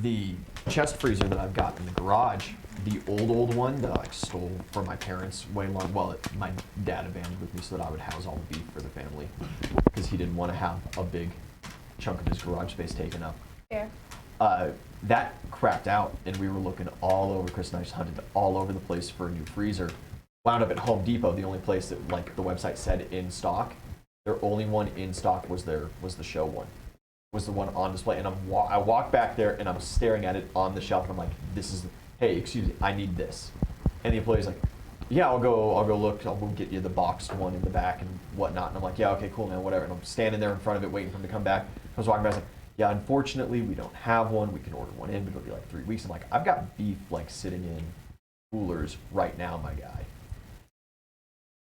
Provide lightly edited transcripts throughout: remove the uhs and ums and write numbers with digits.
the chest freezer that I've got in the garage, the old one that I stole from my parents way long, well, my dad abandoned with me so that I would house all the beef for the family because he didn't want to have a big chunk of his garage space taken up. Fair. That crapped out, and we were looking all over. Chris and I just hunted all over the place for a new freezer. Wound up at Home Depot, the only place that, like the website said, in stock. Their only one in stock was the show one, was the one on display. And I walk back there and I'm staring at it on the shelf, and I'm like, hey, excuse me, I need this. And the employee's like, yeah, I'll go look. I'll go get you the boxed one in the back and whatnot. And I'm like, yeah, okay, cool, man, whatever. And I'm standing there in front of it waiting for him to come back. I was walking back, I was like, yeah, unfortunately, we don't have one. We can order one in, but it'll be like 3 weeks. I'm like, I've got beef like sitting in coolers right now, my guy.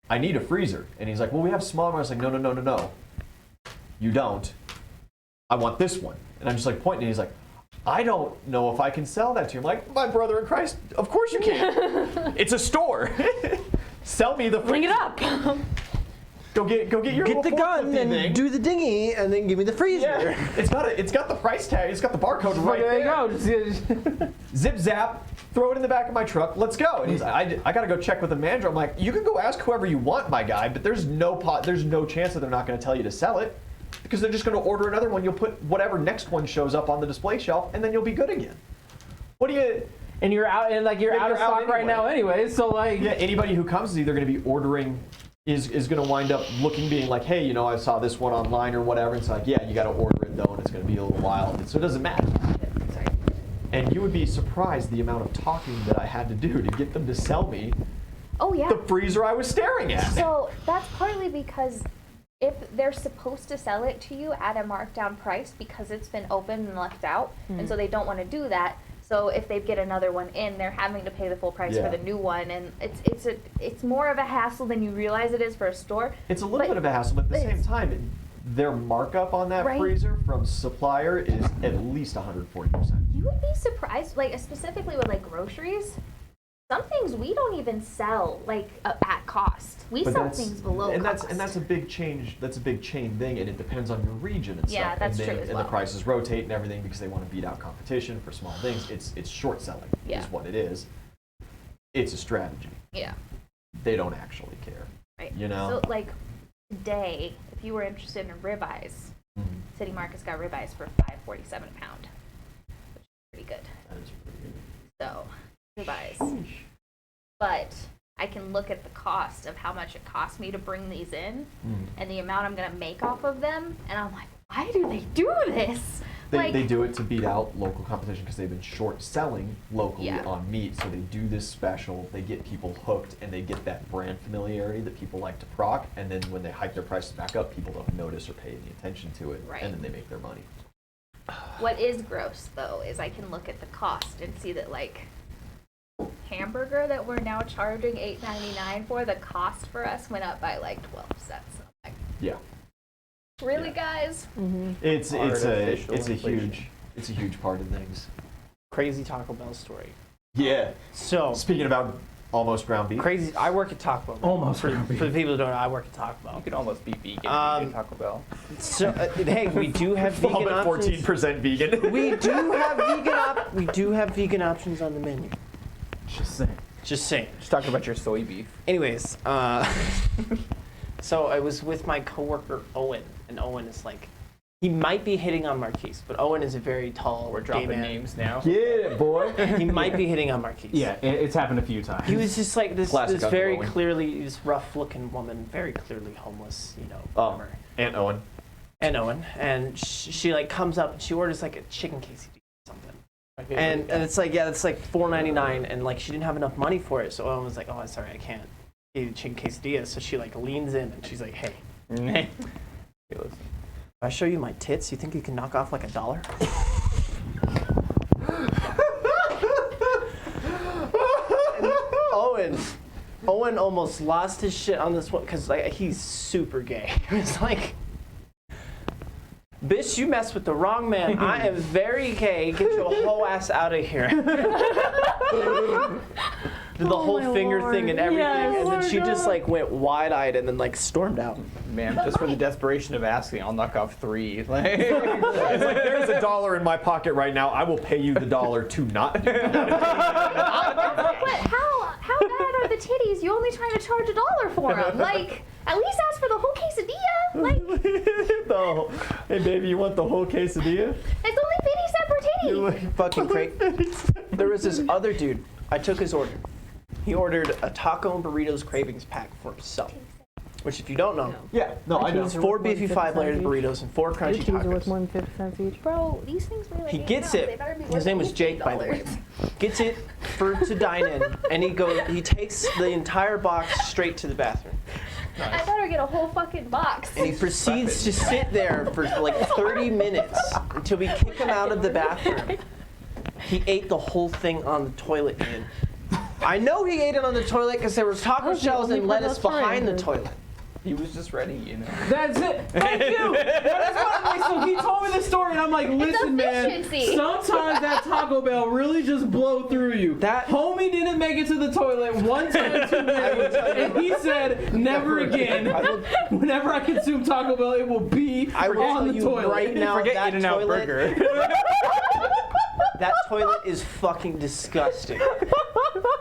I need a freezer. And he's like, well, we have smaller ones. I was like, no. You don't. I want this one. And I'm just like pointing, and he's like, I don't know if I can sell that to you. I'm like, my brother in Christ, of course you can. It's a store. Sell me the freezer. Bring it up. Go get your Get the gun and thing. do the dinghy, and then give me the freezer. Yeah. It's got the price tag. It's got the barcode right there. There you go. Zip zap. Throw it in the back of my truck. Let's go. And he's like, I got to go check with the manager. I'm like, you can go ask whoever you want, my guy, but there's no chance that they're not going to tell you to sell it because they're just going to order another one. You'll put whatever next one shows up on the display shelf, and then you'll be good again. What do you? And you're out, and like you're out of stock right now anyway. So like, yeah, anybody who comes is either going to be ordering. Is going to wind up being like, hey, you know, I saw this one online or whatever. It's like, yeah, you got to order it though, and it's going to be a little while. So it doesn't matter. Sorry. And you would be surprised the amount of talking that I had to do to get them to sell me Oh yeah. the freezer I was staring at. So that's partly because if they're supposed to sell it to you at a markdown price because it's been opened and left out, and so they don't want to do that. So if they get another one in, they're having to pay the full price for the new one, and it's more of a hassle than you realize it is for a store. It's a little bit of a hassle, but at the same time, their markup on that freezer from supplier is at least 140%. You would be surprised, like specifically with like groceries. Some things we don't even sell like at cost. We sell things below cost. And that's a big change. That's a big chain thing, and it depends on your region and stuff. Yeah, that's true as well. And the prices rotate and everything because they want to beat out competition for small things. It's short selling is what it is. It's a strategy. Yeah. They don't actually care. Right. You know. So like today, if you were interested in ribeyes, City Market's got ribeyes for $5.47 a pound, which is pretty good. That is pretty good. So. Ribeyes. But I can look at the cost of how much it costs me to bring these in and the amount I'm going to make off of them, and I'm like, why do they do this? They do it to beat out local competition because they've been short selling locally on meat, so they do this special, they get people hooked, and they get that brand familiarity that people like to proc, and then when they hike their prices back up, people don't notice or pay any attention to it, and then they make their money. What is gross, though, is I can look at the cost and see that, like, hamburger that we're now charging $8.99 for, the cost for us went up by like 12 cents. So I'm like, really, guys? It's a huge part of things. Crazy Taco Bell story. Yeah. So speaking about almost ground beef. Crazy. I work at Taco Bell. Almost for the people who don't know, I work at Taco Bell. You could almost be vegan at Taco Bell. So hey, we do have vegan options. 14% vegan. We do have vegan options on the menu. Just saying. Just talking about your soy beef. Anyways, so I was with my coworker Owen, and Owen is like, he might be hitting on Marquise, but Owen is a very tall We're gay dropping man. names now. Yeah, boy. He might be hitting on Marquise. Yeah, it's happened a few times. He was just like this very Owen. clearly, this rough-looking woman, very clearly homeless, you know. Bummer. Aunt Owen. And Owen, and she like comes up and she orders like a chicken quesadilla or something. And it's like, yeah, it's like $4.99, and like she didn't have enough money for it, so Owen was like, oh, sorry, I can't get a chicken quesadilla. So she like leans in and she's like, hey, if I show you my tits, you think you can knock off like $1? Owen almost lost his shit on this one because like he's super gay. It's like, bitch, you messed with the wrong man. I am very gay. Get your whole ass out of here. Did the whole finger thing and everything, and then she just like went wide-eyed and then like stormed out. Man, just for the desperation of asking, I'll knock off 3. Like, It's like there's a $1 in my pocket right now. I will pay you the $1 to not do that. But how bad are the titties? You're only trying to charge $1 for them. Like, at least ask for the whole quesadilla. Like, Hey, baby, you want the whole quesadilla? it's only 50 cents per titty. Fucking crazy. There was this other dude. I took his order. He ordered a taco and burritos cravings pack for himself. Which, if you don't know, Yeah, no, I know. is 4 beefy 5-layer burritos and 4 crunchy Your cheese are worth more tacos. than 50 cents each. Bro, these things weigh like He 8 gets pounds. it. They better be His worth name at was least Jake, by the way. $8. Gets it to dine in, and he takes the entire box straight to the bathroom. I better get a whole fucking box. And he proceeds to sit there for like 30 minutes until we kick him out of the bathroom. He ate the whole thing on the toilet, man. I know he ate it on the toilet because there were taco was the shells only and part lettuce that's right. behind the toilet. He was just ready, you know. That's it. Thank you. That's what, like, so he told me the story, and I'm like, listen, man. efficiency. Sometimes that Taco Bell really just blow through you. That- homie didn't make it to the toilet one time too many, and he said, never again. Whenever I consume Taco Bell, it will be I will on tell the you toilet. right now, Forget that In-N-Out toilet, Burger. that toilet is fucking disgusting.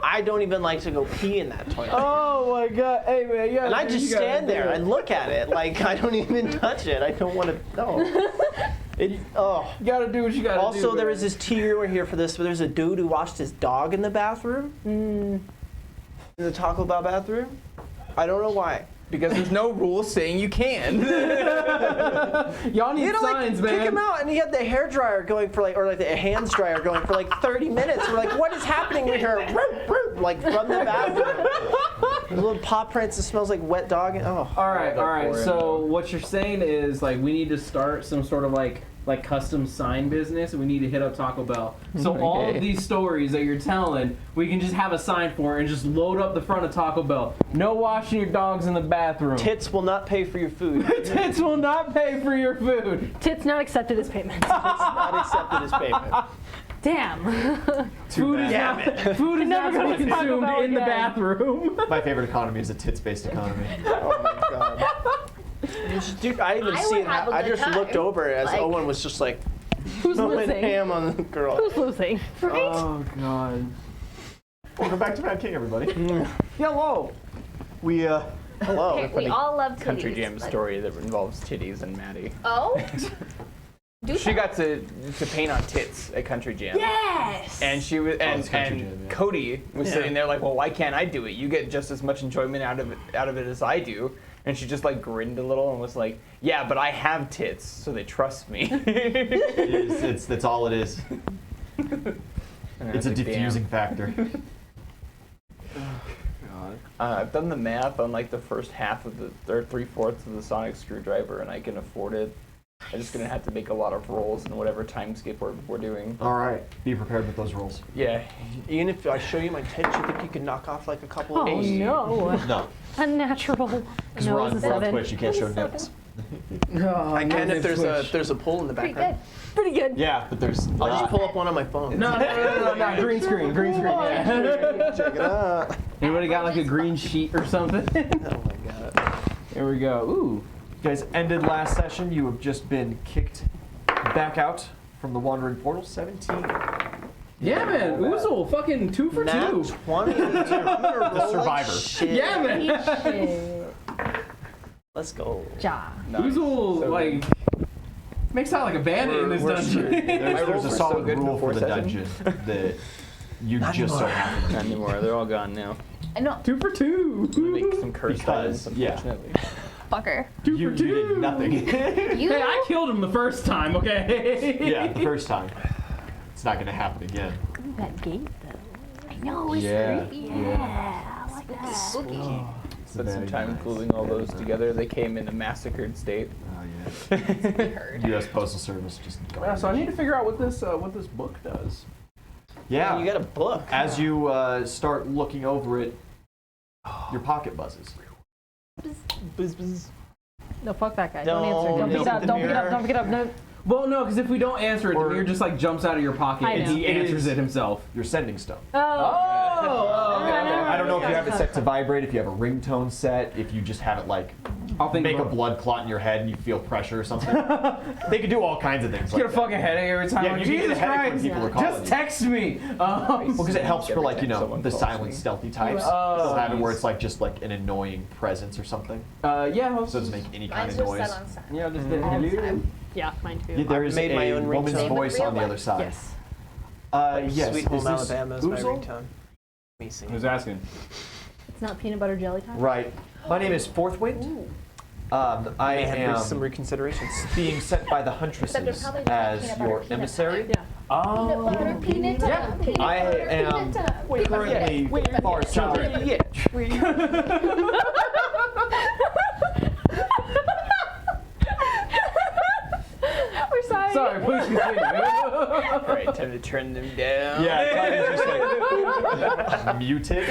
I don't even like to go pee in that toilet. Oh my god! Hey man, yeah. And I just stand there and look at it like I don't even touch it. I don't want to. No. You gotta do what you gotta do. Also, there man. was this tea. We're here for this, but there's a dude who watched his dog in the bathroom. In the Taco Bell bathroom. I don't know why. Because there's no rules saying you can. Y'all need You know, signs, like, man. kick him out, and he had the hair dryer going for like, or like the hands dryer going for like 30 minutes. We're like, what is happening with her? Like from the bathroom. There's little paw prints. It smells like wet dog. Oh. All right. for him, So though. what you're saying is like we need to start some sort of like custom sign business, and we need to hit up Taco Bell. So all of Okay. these stories that you're telling, we can just have a sign for it and just load up the front of Taco Bell. No washing your dogs in the bathroom. Tits will not pay for your food. Tits will not pay for your food. Tits not accepted as payment. Not accepted as payment. Damn. Food is Damn not food is not Never to be go to Taco consumed Bell in the again. bathroom. My favorite economy is a tits-based economy. Oh my god. Dude, I didn't I see would it. have a I good just looked time. over as Like- Owen was just like Who's going losing? ham on the girl. Who's losing? Oh god. Welcome back to Mad King, everybody. Hello. We Hello. Okay, we all love titties. Country Jam but- story that involves titties and Maddie. Oh? Do She tell. got to paint on tits at Country Jam. Yes. And she was, and, it's Country and Jam, yeah. Cody was sitting there like, well, why can't I do it? You get just as much enjoyment out of it as I do. And she just like grinned a little and was like, yeah, but I have tits, so they trust me. that's all it is. And I It's was a like, damn. diffusing factor. I've done the math on like the first half of the, or 3/4 of the sonic screwdriver, and I can afford it. I'm just gonna have to make a lot of rolls in whatever time skip we're doing. All right, be prepared with those rolls. Yeah. Even if I show you my tits, you think you can knock off like a couple of Oh these? no. No, Unnatural. because No, we're it's on a 7. Twitch. You can't show nips. I can if there's a pull in the Pretty background. good. Pretty good. Yeah, but there's I'll just not. pull up one on my phone. No, green screen, yeah. Check it out. Anybody got like a green sheet or something? Oh my god. Here we go. Ooh. You guys ended last session. You have just been kicked back out from the Wandering Portal. 17. Yeah, man. Oozle, fucking 2 for Nat 2. 20. I'm gonna roll like survivor. shit. Yeah, man. Shit. Let's go. Ja. Oozle, So like, makes out like a bandit in this we're dungeon. screwed. My There's rolls a were so solid good rule before for the session. dungeon that you just so happen. Not anymore. They're all gone now. I know, 2 for 2. I'm gonna make some cursed Because, items, yeah. unfortunately. fucker. 2 You for 2. did nothing. You Hey, I killed him the first time, okay? Yeah, the first time. It's not gonna happen again. That gate though. I know, it's Yeah, creepy. yeah. I like that. Spooky. It's Spent some very time nice. gluing all those together. They came in a massacred state. Oh yeah. U.S. Postal Service just. Yeah, so I need to figure out what this book does. Yeah. You got a book. As you start looking over it, your pocket buzzes. Buzz, buzz. No, fuck that guy. Don't Don't answer. Don't pick it look up. at the Don't pick it up. mirror. Don't pick it up. No. Well, no, because if we don't answer it, Or- Demir just like jumps out of your pocket I and know. he It answers is- it himself. Your sending stone. Oh. I don't know if you have it set to vibrate, if you have a ringtone set, if you just have it like I'll think make a about it. blood clot in your head and you feel pressure or something. They could do all kinds of things. Get a Like fucking headache every time. Yeah, like, you can get a Jesus headache when Christ. people are calling Just you. text me. Well, because it helps for Every like, you time know, someone the calls silent, me. stealthy types. Oh, They'll have it where jeez. it's like just like an annoying presence or something. Yeah. So it doesn't make any kind Mine's of just noise. set on silent. Yeah, just All the time. Yeah, mine too. Yeah, there is made my a own woman's ringtone. voice Same with on the real other life. side. Yes. Yes. Sweet Is Home this Alabama is my Oozle? ringtone. Me singing. Who's asking? It's not peanut butter jelly time? Right. My name is Fourthwind. I May have some am reconsiderations. being sent by the Except it huntresses probably not as peanut your butter, emissary. Yeah. Peanut butter, peanut Yeah. time, peanut I butter, am peanut time. currently far south. We're sorry. Sorry, please continue. All right, time to turn them down. Yeah, it's just like muted.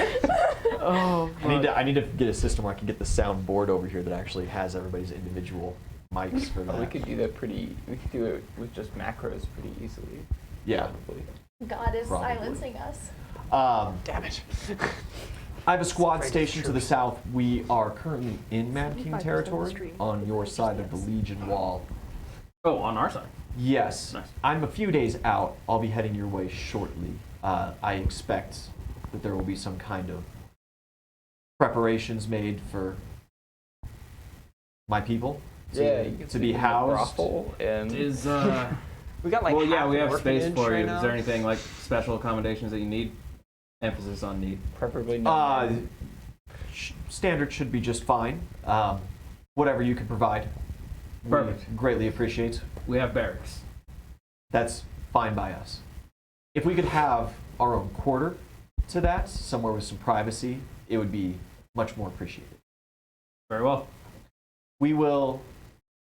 Oh, I need to get a system where I can get the soundboard over here that actually has everybody's individual mics for Oh, we that. could do that pretty. We could do it with just macros pretty easily. Yeah. Probably. God is Probably. silencing us. damn it. I have a squad Afraid to stationed to the shoot. south. We are currently in Mad King 75% of the territory stream. on your side of the Legion wall. Oh, on our side. Yes. Nice. I'm a few days out. I'll be heading your way shortly. I expect that there will be some kind of preparations made for my people Yeah, you can to be sleep in the housed. brothel and Is We got like well, yeah, half we an have space orphanage for right you. now. Is there anything like special accommodations that you need? Emphasis on need. preferably not. Standard should be just fine. Whatever you can provide, we Perfect. greatly appreciate. We have barracks. That's fine by us. If we could have our own quarter to that, somewhere with some privacy, it would be much more appreciated. Very well. We will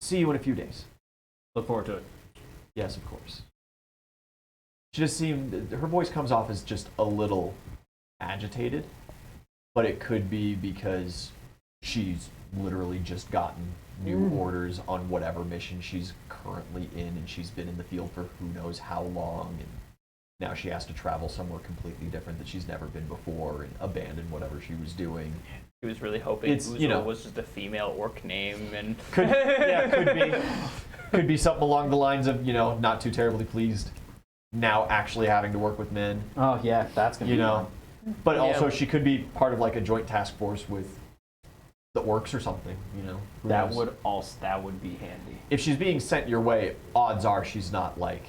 see you in a few days. Look forward to it. Yes, of course. She just seemed, her voice comes off as just a little agitated, but it could be because she's literally just gotten new orders on whatever mission she's currently in, and she's been in the field for who knows how long, and now she has to travel somewhere completely different that she's never been before and abandon whatever she was doing. He was really hoping It's, Oozle you know- was just a female orc name, and Could be. Could be something along the lines of, not too terribly pleased now actually having to work with men, Oh yeah, that's gonna you be know. But Yeah. also she could be part of like a joint task force with the orcs or something, Who That knows? would be handy. If she's being sent your way, odds are she's not like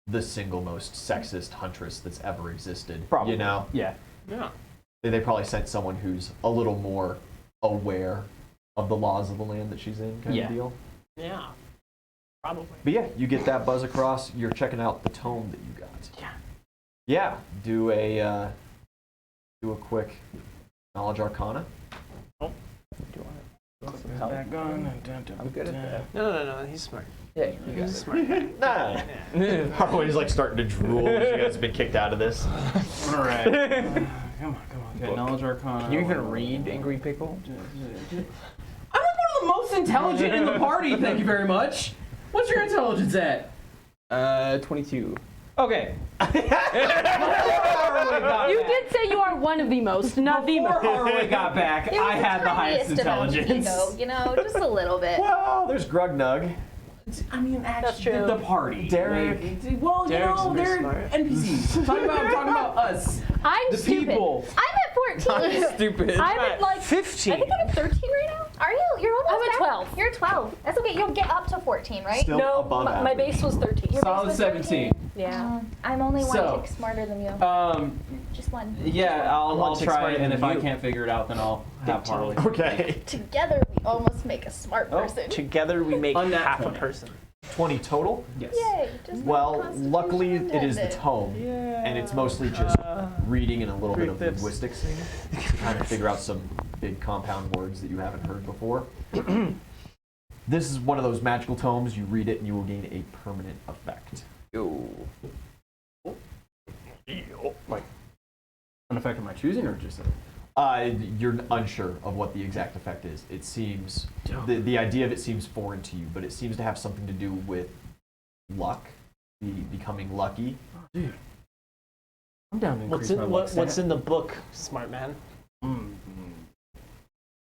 the single most sexist huntress that's ever existed. Probably. Yeah. Yeah. They probably sent someone who's a little more aware of the laws of the land that she's in, kind Yeah. of deal. Yeah. Probably. But yeah, you get that buzz across. You're checking out the tome that you got. Yeah. Yeah. Do a quick knowledge arcana. do you want some help? I'm good at that. No. He's smart. Yeah, you got He's a it. smart guy. Nah. Yeah. Harway's like starting to drool. You guys have been kicked out of this. All right. Come on. Okay, Book. knowledge arcana. Can you even read Angry Pickle? I'm like one of the most intelligent in the party. Thank you very much. What's your intelligence at? 22. Okay. You did say you are one of the most, not the Before most. Harway got back, It was I had the highest tiniest amount of intelligence. ego, just a little bit. Well, there's Grugnug. I mean, actually, true. the party. Derek. Well, Derek's they're smart. NPCs. I'm talking about us. I'm The stupid. people. I'm at 14. Stupid. I'm at like 15. I think I'm at 13 right now. Are you? You're almost I'm at back. 12. You're 12. That's okay. You'll get up to 14, right? Still no, above my average. base was 13. Your base Solid was 17. Yeah. I'm only one So, tick smarter than you. Yeah, Just one. I'll tick try smarter it, and than if I you. can't figure it out, then I'll have 15. Harley. Okay. Together, we almost make a smart Oh, person. Together we make Unnat half 20. a person. 20 total. Yes. Yay. Just Well, like Constitution luckily it is the intended. tome, and it's mostly just reading and a little bit of Great tips. linguistics to kind of figure out some big compound words that you haven't heard before. This is one of those magical tomes. You read it and you will gain a permanent effect. Like an effect of my choosing, or just You're unsure of what the exact effect is. It seems the idea of it seems foreign to you, but it seems to have something to do with luck, becoming lucky. Dude, I'm down to increase my luck What's stat. in the book, smart man?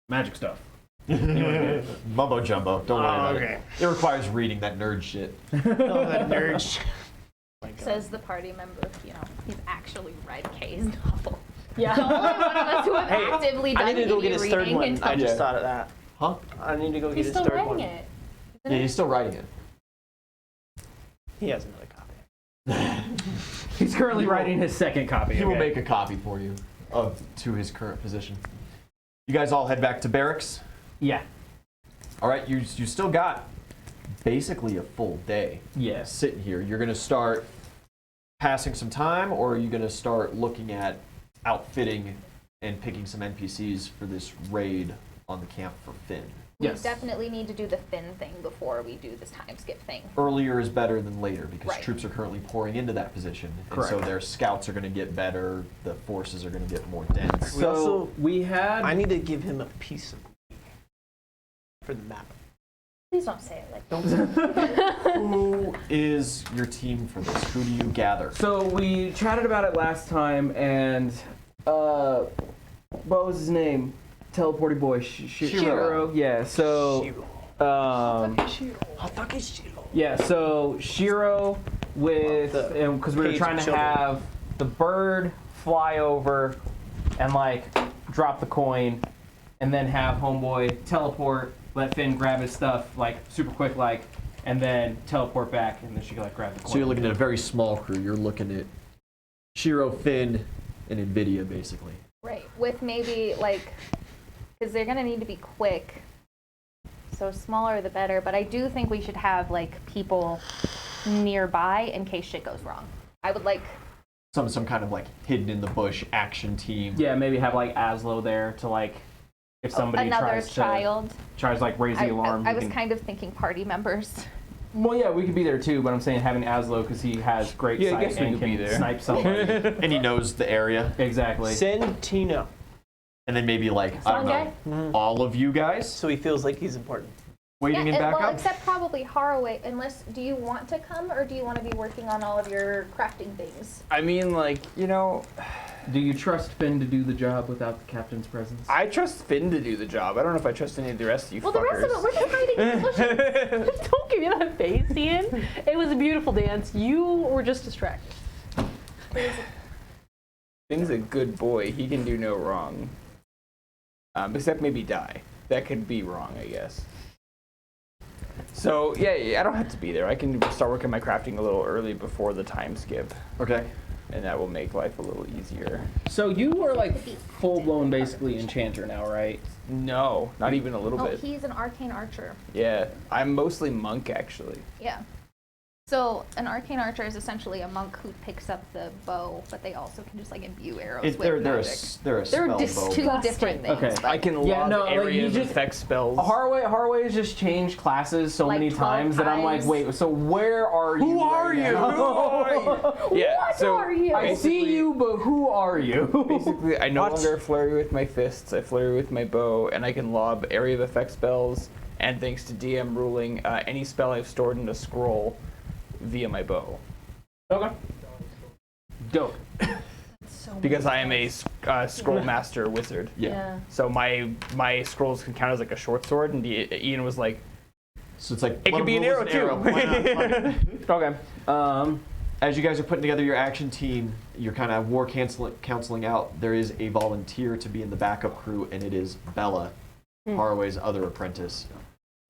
Magic stuff. Mumbo jumbo. Don't worry about okay. it. It requires reading that nerd shit. Oh, that nerd shit. My God. Says the party member, he's actually read Kay's novel. Yeah. The only one of us who have Hey, actively done I need to go get any his third reading one. until I just Yeah. thought of that. Huh? I need to go get He's his still third writing one. it. Yeah, he's still writing it. He has another copy. He's currently writing his second copy. He will okay? make a copy for you to his current position. You guys all head back to barracks. Yeah. All right, you still got basically a full day Yes. sitting here. You're going to start passing some time, or are you going to start looking at outfitting and picking some NPCs for this raid on the camp for Finn? we Yes. definitely need to do the Finn thing before we do this time skip thing. Earlier is better than later because Right. troops are currently pouring into that position. And so Correct. their scouts are going to get better, the forces are going to get more dense. We So also- we had. I need to give him a piece of meat for the map. Please don't say it like that. Who is your team for this? Who do you gather? So we chatted about it last time, and what was his name? Teleporty boy, Shiro. Yeah. So yeah. So Shiro with because we were Page trying to children. have the bird fly over and like drop the coin, and then have homeboy teleport, let Finn grab his stuff like super quick, like, and then teleport back, and then she can like grab the coin. So you're looking at a very small crew. You're looking at Shiro, Finn, and Nvidia, basically. Right, with maybe because they're gonna need to be quick. So smaller the better, but I do think we should have people nearby in case shit goes wrong. I would like Some kind of hidden in the bush action team. Yeah, maybe have Aslo there to if somebody another tries child. to raise the alarm. I he was can- kind of thinking party members. Well, yeah, we could be there too, but I'm saying having Aslo because he has great Yeah, I sight guess we and could be can there. snipe somebody. And he knows the area. Exactly. Send Tino And then maybe I don't know, all of you guys so he feels like he's important. waiting in backup. Well, except probably Haraway, unless, do you want to come or do you want to be working on all of your crafting things? I mean, Do you trust Finn to do the job without the captain's presence? I trust Finn to do the job. I don't know if I trust any of the rest of you Well, fuckers. the rest of it, we're just hiding in the bushes. Don't give me that face, Ian. It was a beautiful dance. You were just distracted. Finn's a good boy. He can do no wrong. Except maybe die. That could be wrong, I guess. So, yeah, I don't have to be there. I can start working my crafting a little early before the time skip. Okay. And that will make life a little easier. So you are full blown basically enchanter now, right? No, not even a little Oh, bit. he's an arcane archer. Yeah, I'm mostly monk, actually. Yeah. So an arcane archer is essentially a monk who picks up the bow, but they also can just imbue arrows with They're a magic. they're a spell Just bow. two different things. Okay. but- I can Yeah, lob no, areas you of just- effect spells. Harway has just changed classes so many 12 times that I'm like, times. wait, so where are you? Who are right you? now? Who are you? Yeah, What so are you? I see basically- you, but who are you? Basically, I no What? longer flurry with my fists. I flurry with my bow, and I can lob area of effect spells. And thanks to DM ruling, any spell I've stored in a scroll via my bow, Okay. Dope. because I am a scroll master wizard. Yeah. So my scrolls can count as a short sword. And Ian was like, So it's like It could be an arrow, too. Why not? Okay. As you guys are putting together your action team, you're kind of war counseling out. There is a volunteer to be in the backup crew, and it is Bella, Haraway's other apprentice.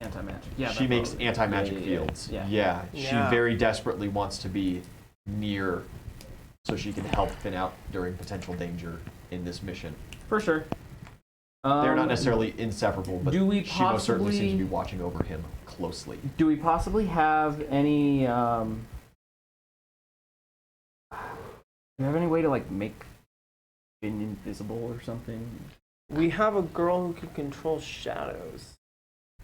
Anti-magic. Yeah. She that makes probably- anti-magic yeah. fields. Yeah. She Yeah. very desperately wants to be near so she can help Finn out during potential danger in this mission. For sure. They're not necessarily inseparable, but do we she most certainly seems to possibly- be watching over him closely. Do we possibly have any? Do you have any way to make Finn invisible or something? We have a girl who can control shadows.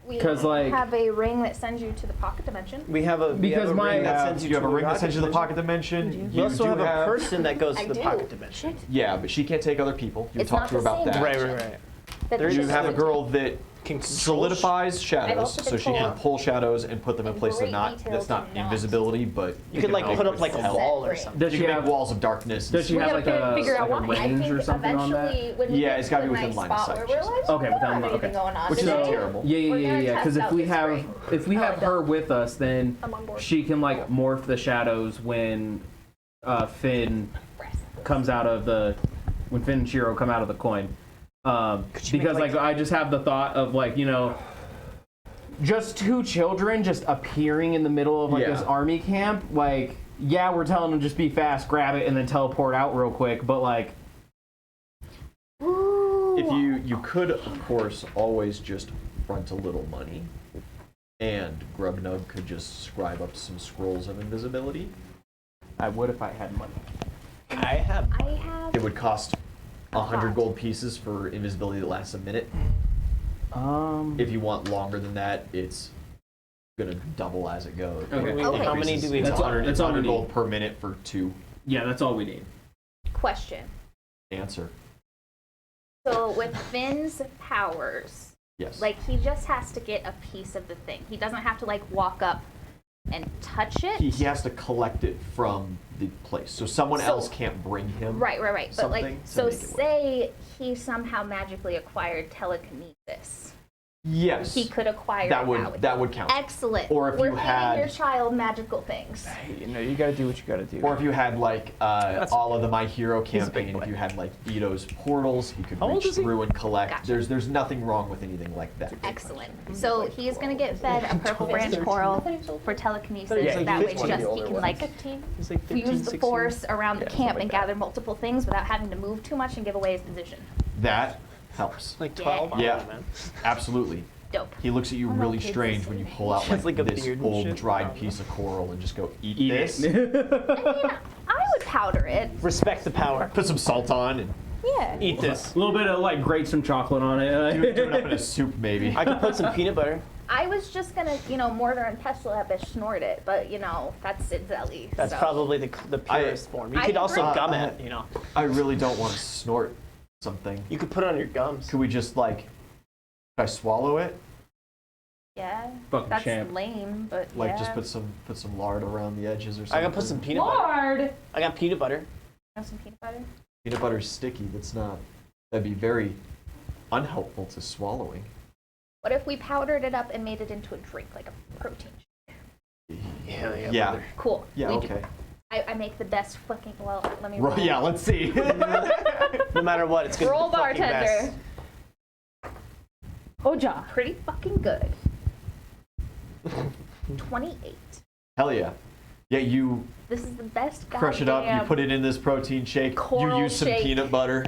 We 'Cause, have a ring that sends you to the pocket dimension. We have a Because ring my- that sends You you have to a ring that rocket sends you to the dimension. pocket dimension. We also do have a person that goes I to the do. pocket dimension. Yeah, but she can't take other people. You It's talk not to her the about same that. Right. That There's You just have a sent girl that Can control solidifies shadows, also so been she can told pull shadows and put them in in places great not detail that's not to not invisibility, but You could like help put up with like a health. wall or Right. something. Does You she can have make walls of darkness. Does she We have gotta like a, figure out like a why. I range think or something on that? eventually when we Yeah, get it's to gotta the be within nice line of spot sight, where she we're said. like, Okay, we within don't have line- anything okay. going on Which is today. not terrible. Yeah. Because if we have Oh, her with us, then I'm on board. she can like morph the shadows when Finn comes out of the when Finn and Shiro come out of the coin. she make, Because like- I just have the thought of like just two children just appearing in the middle of like this Yeah. army camp. Like we're telling them just be fast, grab it, and then teleport out real quick. But like If you could, of course, always just front a little money, and Grugnug could just scribe up some scrolls of invisibility. I would if I had money. I have. It would cost 100 gold pieces for invisibility that lasts a minute. If you want longer than that, it's gonna double as it goes. Okay. Okay. How many do we It's have? 100, That's all we 100 need. gold per minute for 2. Yeah, that's all we need. Question. Answer. So with Finn's powers, Yes. like he just has to get a piece of the thing. He doesn't have to like walk up and touch it. he has to collect it from the place, so someone So- else can't bring him. Right. But like, something to so make it work. say he somehow magically acquired telekinesis. Yes. He could acquire That it would that would count. Excellent. Or if We're you giving had- your child magical things. You know, you gotta do what you gotta do. Or if you had like all of the My Hero a big campaign, boy. if you had like Ito's portals, he could How old reach is he? through and collect. Gotcha. There's nothing wrong with anything like that. Excellent. So he's gonna get fed a purple branch coral for telekinesis. Yeah, that way, 15. just he can like He's like 15, use the 16. force around the Yeah, camp something and like that. gather multiple things without having to move too much and give away his position. That helps. Like 12. I don't Yeah. know, man. Absolutely. Dope. He looks at you Oh, no, really kids strange is when you amazing. pull out He has, like, like, a this beard and old shit. dried piece of coral and just go eat Eat this. I mean, I would powder it. Respect the power. Put some salt on and Yeah. Eat this. A little bit of like grate some chocolate on do it. it up in a soup maybe. I could put some peanut butter. I was just gonna, mortar and pestle that bitch, snort it, but that's Sidzelli. That's so. probably the purest form. You I could also agree. gum it. I really don't want to snort something. You could put it on your gums. Could we just like, could I swallow it? Yeah. Fucking That's champ. lame, but Like yeah. just put some lard around the edges or something. I gotta put some peanut butter. Lord! I got peanut butter. Want some peanut butter? Peanut butter's sticky. That'd be very unhelpful to swallowing. What if we powdered it up and made it into a drink, like a protein shake? Hell yeah. Yeah. brother. Cool. Yeah, We do. okay. I make the best fucking, let me Right, roll. yeah, let's see. No matter what, it's gonna Roll be the fucking bartender. best. Oja. Pretty fucking good. 28. Hell yeah. Yeah, you This is the best crush it up, you goddamn put it in this protein shake, you coral use some shake. peanut butter.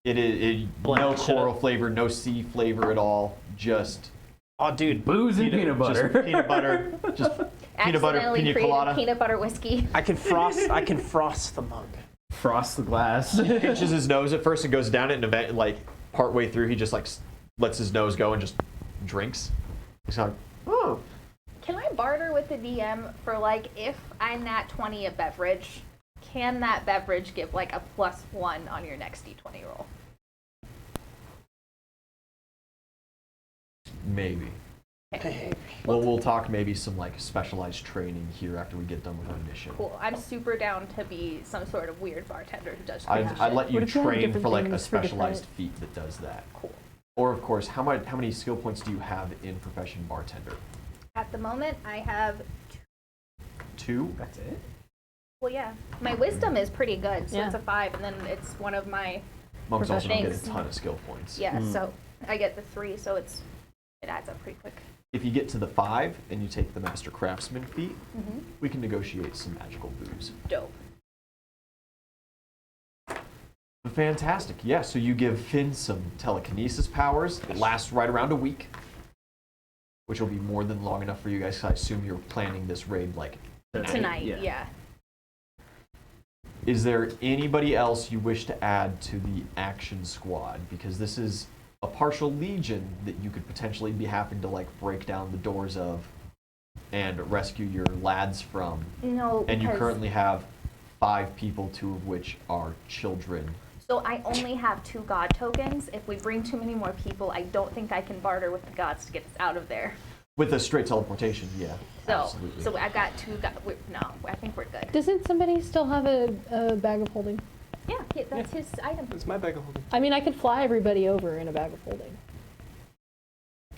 It is no Blend shit coral up. flavor, no sea flavor at all, just Oh, dude. Booze and peanut butter. Just peanut butter, just peanut butter, accidentally pina created colada. peanut butter whiskey. I can frost the mug. Frost the glass. Pinches his nose at first and goes down it, and event, like partway through, he just like lets his nose go and just drinks. He's like, oh, Can I barter with the DM for like if I nat 20 a beverage, can that beverage give like a +1 on your next d20 roll? maybe. Hey. Well, we'll talk maybe some like specialized training here after we get done with our mission. Cool. I'm super down to be some sort of weird bartender who does I'd, crazy I'd shit. let you What if you have train different for like a things for different- specialized feat that does that. Cool. Or of course, how many skill points do you have in profession bartender? At the moment, I have 2? That's it. well, yeah. My wisdom is pretty good, so Yeah. it's a 5, and then it's one of my Monks also don't get a Thanks. ton of skill points. yeah. So I get the 3, so it adds up pretty quick. If you get to the 5 and you take the Master Craftsman feat, Mm-hmm. we can negotiate some magical booze. Dope. Fantastic. Yeah, so you give Finn some telekinesis powers that last right around a week, which will be more than long enough for you guys. 'Cause I assume you're planning this raid like Tonight, yeah. yeah. Is there anybody else you wish to add to the action squad? Because this is a partial legion that you could potentially be having to like break down the doors of and rescue your lads from. No, And you because- currently have 5 people, 2 of which are children. So I only have 2 god tokens. If we bring too many more people, I don't think I can barter with the gods to get us out of there. With a straight teleportation, yeah. So, absolutely. so I got 2 god. No, I think we're good. Doesn't somebody still have a bag of holding? Yeah, that's his item. It's my bag of holding. I mean, I could fly everybody over in a bag of holding.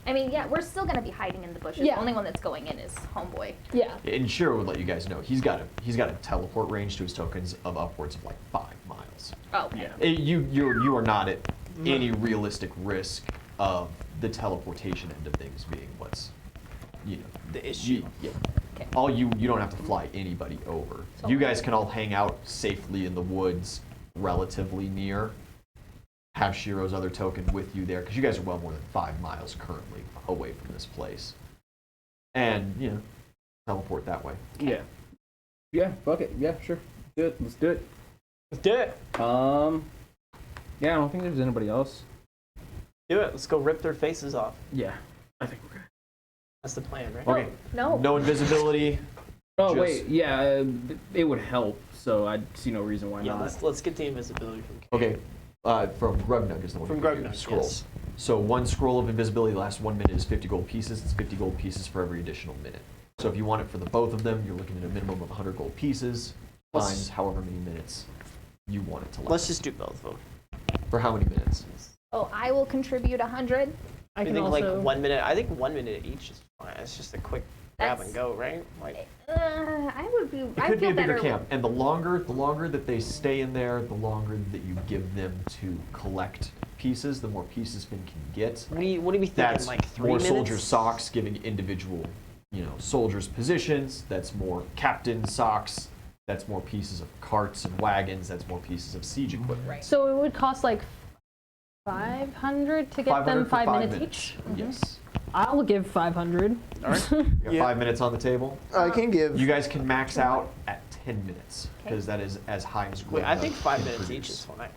I mean, yeah, we're still gonna be hiding in the bushes. Yeah. The only one that's going in is Homeboy. Yeah. And Shiro would let you guys know he's got a teleport range to his tokens of upwards of like 5 miles. Oh, okay. You are not at any realistic risk of the teleportation end of things being what's, The issue. Yeah. Okay. You don't have to fly anybody over. So- You guys can all hang out safely in the woods, relatively near. Have Shiro's other token with you there, because you guys are well more than 5 miles currently away from this place. And, teleport that way. Yeah. Yeah, fuck it. Yeah, sure. Do it. Let's do it. Let's do it. Yeah, I don't think there's anybody else. Do it. Let's go rip their faces off. Yeah. I think we're good. That's the plan, right? Okay. No. No invisibility. Oh, Just- wait. Yeah, it would help, so I see no reason why Yeah, not. let's get the invisibility from Kate. Okay. From Grugnug is the one. From who gave you Grugnug, scrolls. yes. So 1 scroll of invisibility lasts 1 minute is 50 gold pieces. It's 50 gold pieces for every additional minute. So if you want it for the both of them, you're looking at a minimum of 100 gold pieces Let's- times however many minutes you want it to last. Let's just do both of them. For how many minutes? Oh, I will contribute 100. I I can think also. like 1 minute. I think 1 minute each is fine. It's just a quick grab That's- and go, right? Like, I would be. It I could be feel a bigger better. camp, and the longer that they stay in there, the longer that you give them to collect pieces, the more pieces Finn can get. what are we thinking? That's Like 3 more minutes? soldier socks giving individual, soldiers positions. That's more captain socks. That's more pieces of carts and wagons. That's more pieces of siege equipment. Right. So it would cost like 500 to get 500 them for 5 5 minutes minutes. each. Yes. I'll give 500. All right. You got Yeah. 5 minutes on the table. I can give. You guys can max out at 10 minutes because that is as high as. Wait, I Grugnug think 5 can minutes produce. each is fine.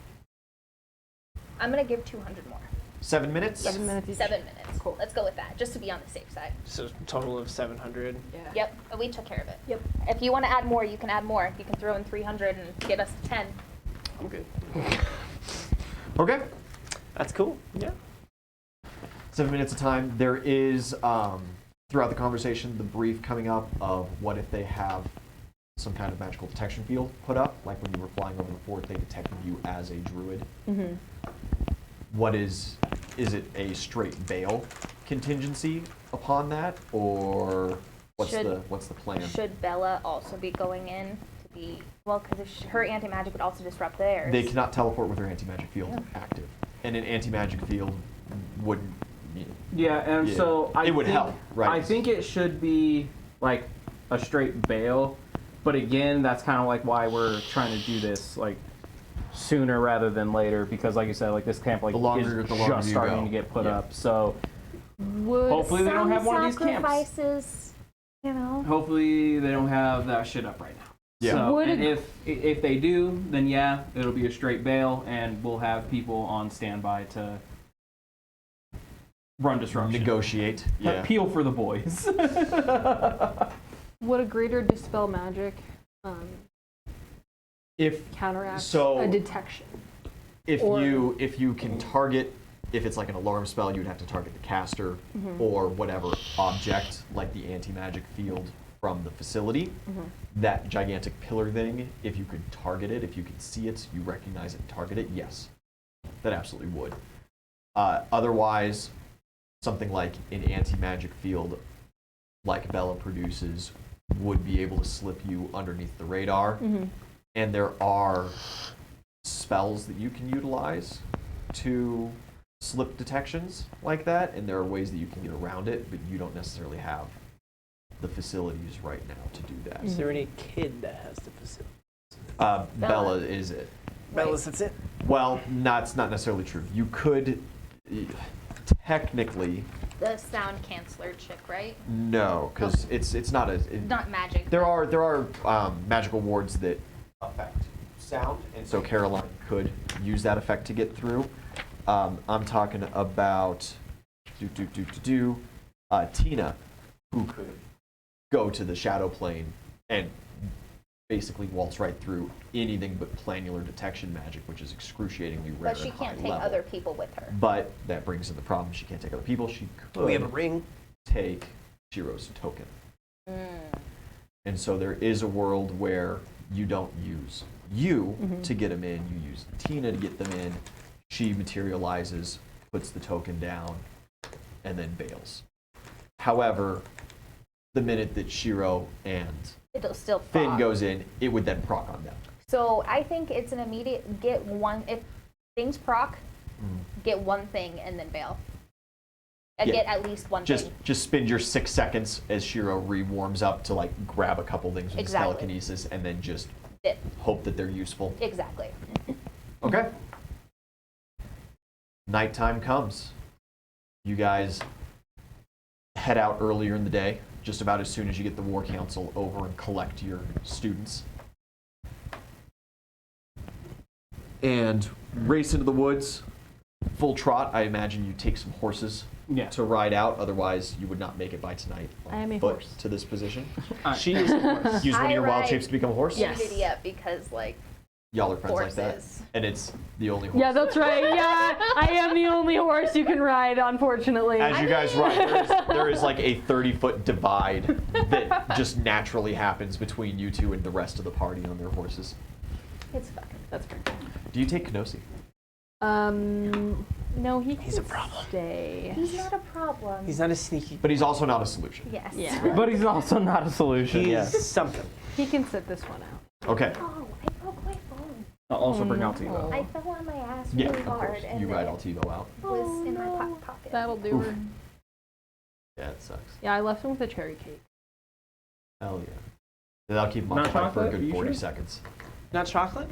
I'm gonna give 200 more. 7 minutes. 7 minutes each. 7 minutes. Cool. Let's go with that, just to be on the safe side. So total of 700. Yeah. Yep. But we took care of it. Yep. If you want to add more, you can add more. You can throw in 300 and get us to 10. I'm good. Okay. That's cool. Yeah. 7 minutes of time. There is, throughout the conversation, the brief coming up of what if they have some kind of magical detection field put up, like when you were flying over the fort, they detected you as a druid. Mm-hmm. What is it a straight bail contingency upon that, or what's the plan? Should Bella also be going in to be because her anti-magic would also disrupt theirs. They cannot teleport with their anti-magic field active, and an anti-magic field wouldn't. Yeah, and Yeah. so I It would think, help, right? I think it should be like a straight bail, but again, that's kind of like why we're trying to do this like sooner rather than later, because like you said, like this camp like The longer- is the longer just you starting go. to get put Yeah. up. So Would Hopefully they don't some have one of these camps. sacrifices, hopefully they don't have that shit up right now. Yeah. So, Would and it- if they do, then yeah, it'll be a straight bail, and we'll have people on standby to run disruption. Negotiate. Yeah. Appeal for the boys. Would a greater dispel magic If counteract So- a detection? if Or- you can target, if it's like an alarm spell, you'd have to target the caster or whatever object, like the anti-magic field from the facility. That gigantic pillar thing, if you could target it, if you could see it, you recognize it and target it, yes, that absolutely would. Otherwise, something like an anti-magic field, like Bella produces, would be able to slip you underneath the radar. And there are spells that you can utilize to slip detections like that, and there are ways that you can get around it, but you don't necessarily have the facilities right now to do that. Is there any kid that has the facility? Bella is it. Bella's, that's it. Well, it's not necessarily true. You could technically the sound canceller chick, right? no, because it's not a. Not magic. There are magical wards that affect sound, and so Caroline could use that effect to get through. I'm talking about Tina, who could go to the shadow plane and basically waltz right through anything but planular detection magic, which is excruciatingly rare But she and high can't take level. other people with her. But that brings in the problem. She can't take other people. She could We have a ring. take Shiro's token. And so there is a world where you don't use you to get them in. You use Tina to get them in. She materializes, puts the token down, and then bails. However, the minute that Shiro and It'll still Finn proc. goes in, it would then proc on them. So I think it's an immediate get one. If things proc, get one thing and then bail. Yeah. Get at least one Just thing. just spend your 6 seconds as Shiro re-warms up to like grab a couple things with his Exactly. telekinesis and then just Dip. hope that they're useful. Exactly. Okay. Nighttime comes. You guys head out earlier in the day, just about as soon as you get the War Council over and collect your students. And race into the woods. Full trot. I imagine you take some horses Yeah. to ride out, otherwise you would not make it by tonight on I am a foot horse. to this position. She is a horse. Use one of I your wild ride- shapes to become a horse? Yes. Giddy up because like Y'all are friends like that. horses. And it's the only horse. Yeah, that's right. Yeah, I am the only horse you can ride, unfortunately. As you guys ride, there is like a 30-foot divide that just naturally happens between you two and the rest of the party on their horses. It's fine. That's fair. Do you take Kenosi? No, he can He's a problem. stay. He's not a problem. He's not a sneaky. But he's also not a solution. Yes. Yeah. But he's also not a solution. He's Yeah. something. He can sit this one out. Okay. Oh, I broke my phone. I'll also bring out Oh. Tivo. I fell on my ass Yeah, really of hard, course. and You ride then Altivo out. it was Oh, in my no. pocket. That'll do Oof. her. Yeah, it sucks. Yeah, I left him with a cherry cake. Hell yeah. That'll keep him Not occupied for a chocolate? good You 40 sure? seconds. Not chocolate?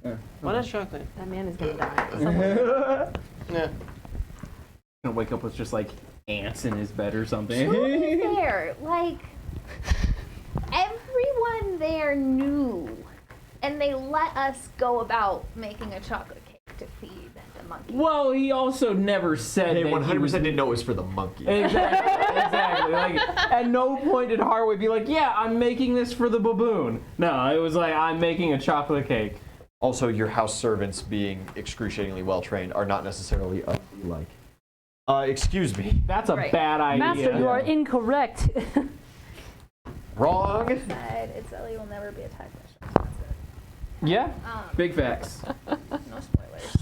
Yeah. Why not chocolate? That man is gonna die. Yeah. Gonna wake up with just like ants in his bed or something. Who is there? Like, everyone there knew, and they let us go about making a chocolate cake to feed the monkey. Well, he also never said They that 100% he was. didn't know it was for the monkey. Exactly, exactly. Like, at no point did Harway be like, "Yeah, I'm making this for the baboon." No, it was like, "I'm making a chocolate cake." Also, your house servants, being excruciatingly well trained, are not necessarily up to like, excuse me, That's a Right. bad idea. Master, you are incorrect. wrong. Said it's Ellie will never be a tech mission. That's it. Yeah, Um, big facts. no spoilers.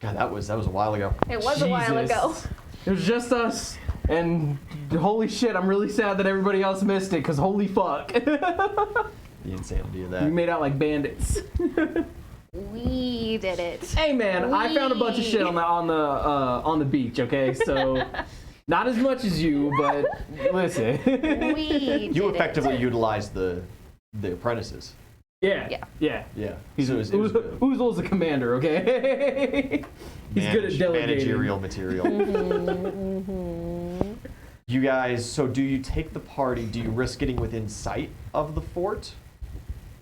God, that was a while ago. It was a while Jesus. ago. It was just us, and holy shit, I'm really sad that everybody else missed it, because holy fuck. The insanity of We that. made out like bandits. We did it. Hey man, I found a bunch of shit on the beach, okay? So not as much as you, but listen. We did You it. effectively utilized the apprentices. Yeah. Yeah. Yeah. Yeah. He's So it was good. Uzul's a commander, okay? He's good at delegating. Managerial material. You guys, so do you take the party? Do you risk getting within sight of the fort?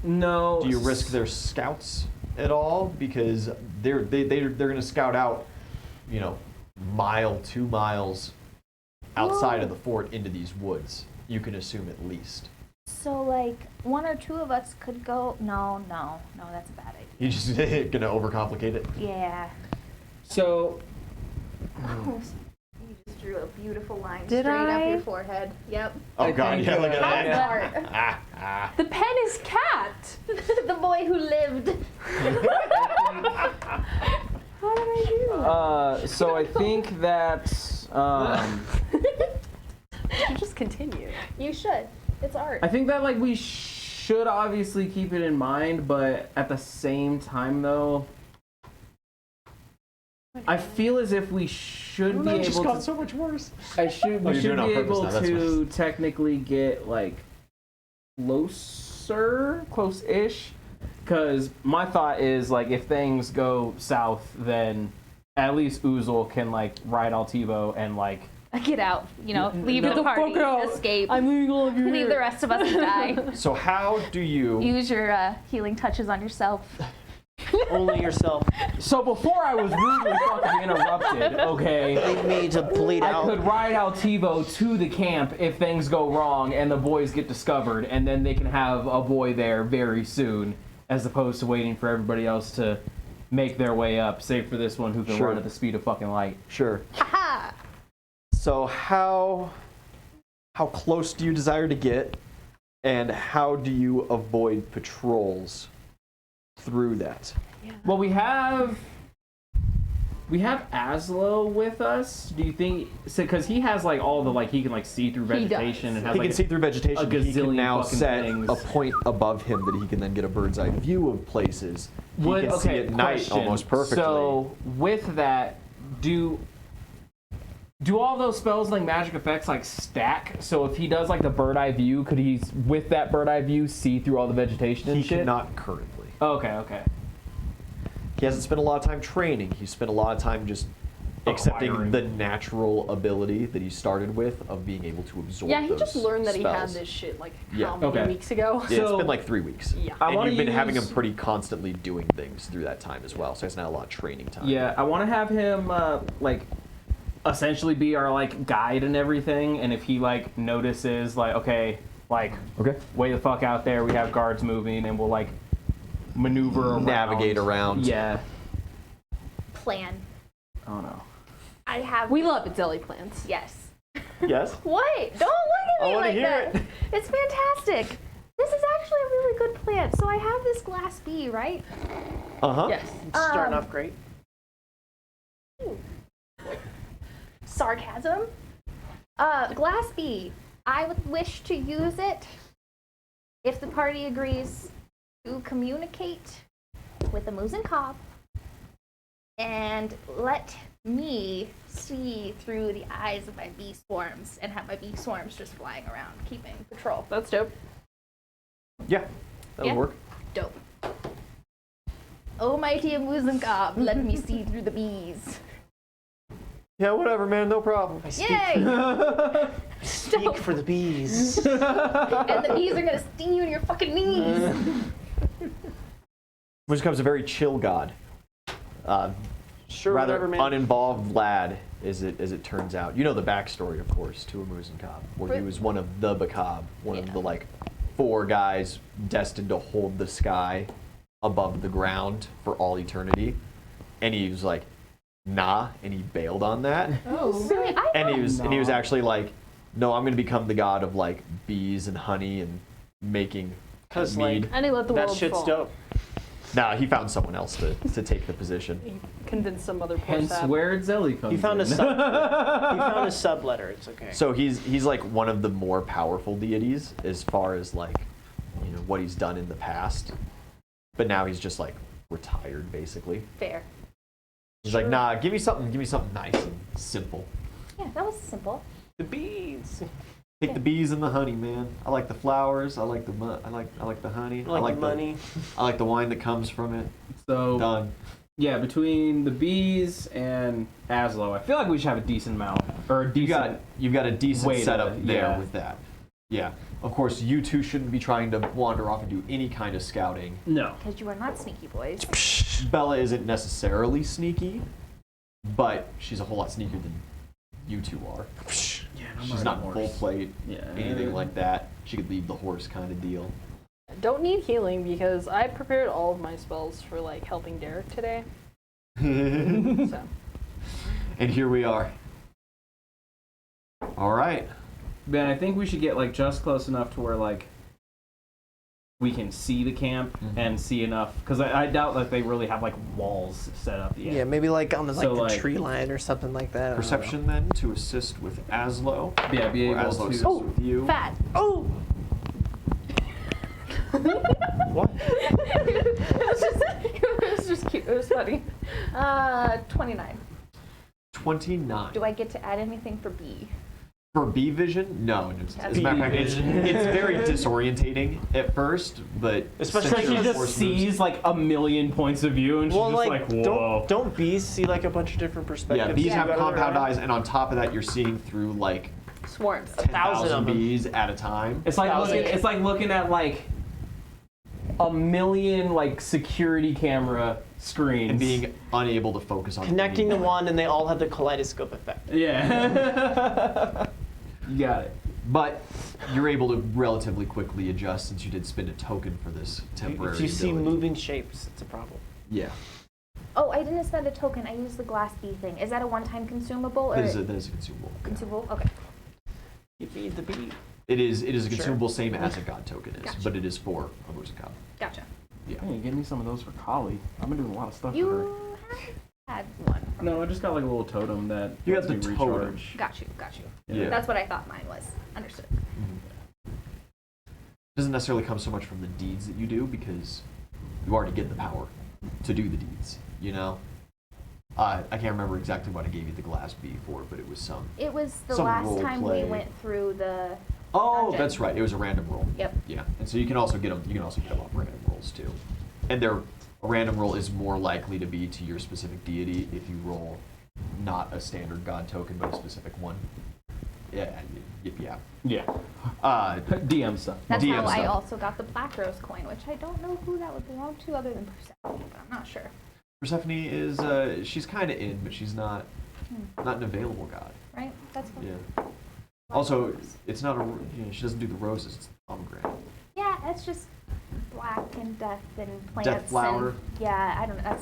No. Do you risk their scouts at all? Because they're going to scout out, you know, 2 miles outside of the fort into these woods. You can assume at least. So, like, 1 or 2 of us could go. No, that's a bad idea. You just going to overcomplicate it. Yeah. So You just drew a beautiful line Did straight I? up your forehead. Yep. Oh I God! think, Yeah, look at How's that. that? Ah. The pen is cat. The boy who lived. How did I do that? so I think that You just continue. You should. It's art. I think that like we should obviously keep it in mind, but at the same time though, I feel as if we should be That just able got to. so much worse. We you're should doing be it on purpose able now, that's to technically get like close-ish, because my thought is like if things go south, then at least Uzul can like ride Altivo and like Get out. You know, leave Get the the party. fuck out. Escape. I'm legal if you're Leave here. the rest of us to die. So how do you? Use your healing touches on yourself. Only yourself. So before I was rudely fucking interrupted, okay, Leave me to bleed I out. could ride Altivo to the camp if things go wrong and the boys get discovered, and then they can have a boy there very soon, as opposed to waiting for everybody else to make their way up, save for this one who can Sure. run at the speed of fucking light. Sure. Aha! So how close do you desire to get, and how do you avoid patrols through that? Well, we have Aslo with us. Do you think? Because he has like all the like he can like see through He vegetation does. and has He like can see through vegetation. a He can gazillion now fucking set things. a point above him that he can then get a bird's eye view of places. He can see at night question. almost perfectly. So with that, do all those spells like magic effects like stack? So if he does like the bird eye view, could he with that bird eye view see through all the vegetation and he shit? cannot currently. Okay. He hasn't spent a lot of time training. He's spent a lot of time just accepting Acquiring. the natural ability that he started with of being able to absorb Yeah, he those just learned that he had spells. this shit like Yeah. how many Okay. weeks ago. Yeah, it's So- been like 3 weeks. Yeah. I And wanna you've been having him use- pretty constantly doing things through that time as well, so he's not a lot of training time. Yeah, I want to have him like essentially be our like guide and everything. And if he like notices like okay, Okay. way the fuck out there, we have guards moving, and we'll like maneuver around. Navigate around. Yeah. Plan. Oh no. I have. We love it, Zelly plants. Yes. Yes. What? Don't look at I me wanna like hear that. it. It's fantastic. This is actually a really good plant. So I have this glass bee, right? Uh-huh. Yes. It's starting off great. Sarcasm. Glass bee. I would wish to use it if the party agrees to communicate with the moose and cob and let me see through the eyes of my bee swarms and have my bee swarms just flying around keeping patrol. That's dope. Yeah. That'll Yeah. work. Dope. Oh, mighty moose and cob, let me see through the bees. Yeah, whatever, man. No problem. I speak, Yay! speak for the bees. And the bees are gonna sting you in your fucking knees. Which becomes a very chill god. Sure, Rather whatever, man. uninvolved lad, as it turns out. You know the backstory, of course, to Amuz and Cobb, where he was one of the Bakab, one of Yeah. the like 4 guys destined to hold the sky above the ground for all eternity, and he was like, nah, and he bailed on that, Really? I and thought, he was actually like, no, I'm gonna become the god of like bees and honey and making Because mead. like And he let the that world shit's fall. dope. Nah, he found someone else to take the position. He convinced some other poor Hence sap. where Zelly comes He found a in. sub. He found a sub letter. It's okay. So he's like one of the more powerful deities as far as like, you know, what he's done in the past. But now he's just like retired basically. fair. He's like, nah, give me something nice and simple. Yeah, that was simple. The bees. Take the bees and the honey, man. I like the flowers. I like the I like the honey. I like the money. I like the wine that comes from it. So Done. yeah, between the bees and Aslo, I feel like we should have a decent amount or a decent. You've got a decent Wait a setup minute, there yeah. with that. Yeah. Of course, you two shouldn't be trying to wander off and do any kind of scouting. No. Because you are not sneaky boys. Bella isn't necessarily sneaky, but she's a whole lot sneakier than you two are. Yeah, She's not full plate, Yeah. anything like that. She could leave the horse kind of deal. Don't need healing because I prepared all of my spells for like helping Derek today. And So here we are. All right. Man, I think we should get like just close enough to where like we can see the camp Mhm. and see enough because I doubt that they really have like walls set up yet. Yeah, maybe like on the, So, the like- tree line or something like that. I don't know. Perception then to assist with Aslo. Yeah, be Or able Aslo to. assists with you. Fat. Oh. What? It was just cute. It was funny. 29. 29. Do I get to add anything for B? For bee vision? No. As a matter of fact, Bee it's vision. very disorientating at first, but Especially since Like you're she a just force moves- sees like a million points of view and she's Well, just like, whoa. don't bees see like a bunch of different perspectives? Yeah, bees Yeah. have Better than compound ours? eyes, and on top of that, you're seeing through like Swarms. 1,000 10,000 of them. bees at a time. It's like Thousand. looking. It's like looking at like a million like security camera screens And being unable to focus on Connecting to any one, and they all have the kaleidoscope effect. Yeah. You got it. But you're able to relatively quickly adjust since you did spend a token for this temporary If you see ability. moving shapes, it's a problem. Yeah. Oh, I didn't spend a token. I used the glass bee thing. Is that a one-time consumable or That is a consumable. consumable? Okay. You feed the bee. It is a Sure. consumable, same as a god token is, Gotcha. but it is for a Losing God. Gotcha. Yeah. Hey, give me some of those for Collie. I've been doing a lot of stuff for her. You have had one. From No, I just got like a little totem that You lets got me the recharge. Got you. Got you. Yeah. That's what I thought mine was. Understood. Doesn't necessarily come so much from the deeds that you do because you already get the power to do the deeds, you know? I can't remember exactly what I gave you the glass bee for, but it was some. It was the Some last role time play. we went through the. Oh, Dungeon. that's right. It was a random roll. Yep. Yeah, and so you can also get them. You can also get them off random rolls too, and a random roll is more likely to be to your specific deity if you roll not a standard god token but a specific one. Yeah, yeah. Yeah. DM stuff. That's DM how I stuff. also got the Black Rose coin, which I don't know who that would belong to other than Persephone, but I'm not sure. Persephone is she's kind of in, but she's not an available god. Right? That's what. Yeah. Also, it's not a. She doesn't do the roses. It's the pomegranate. Yeah, it's just black and death and plants. Death flower. And, yeah, I don't know.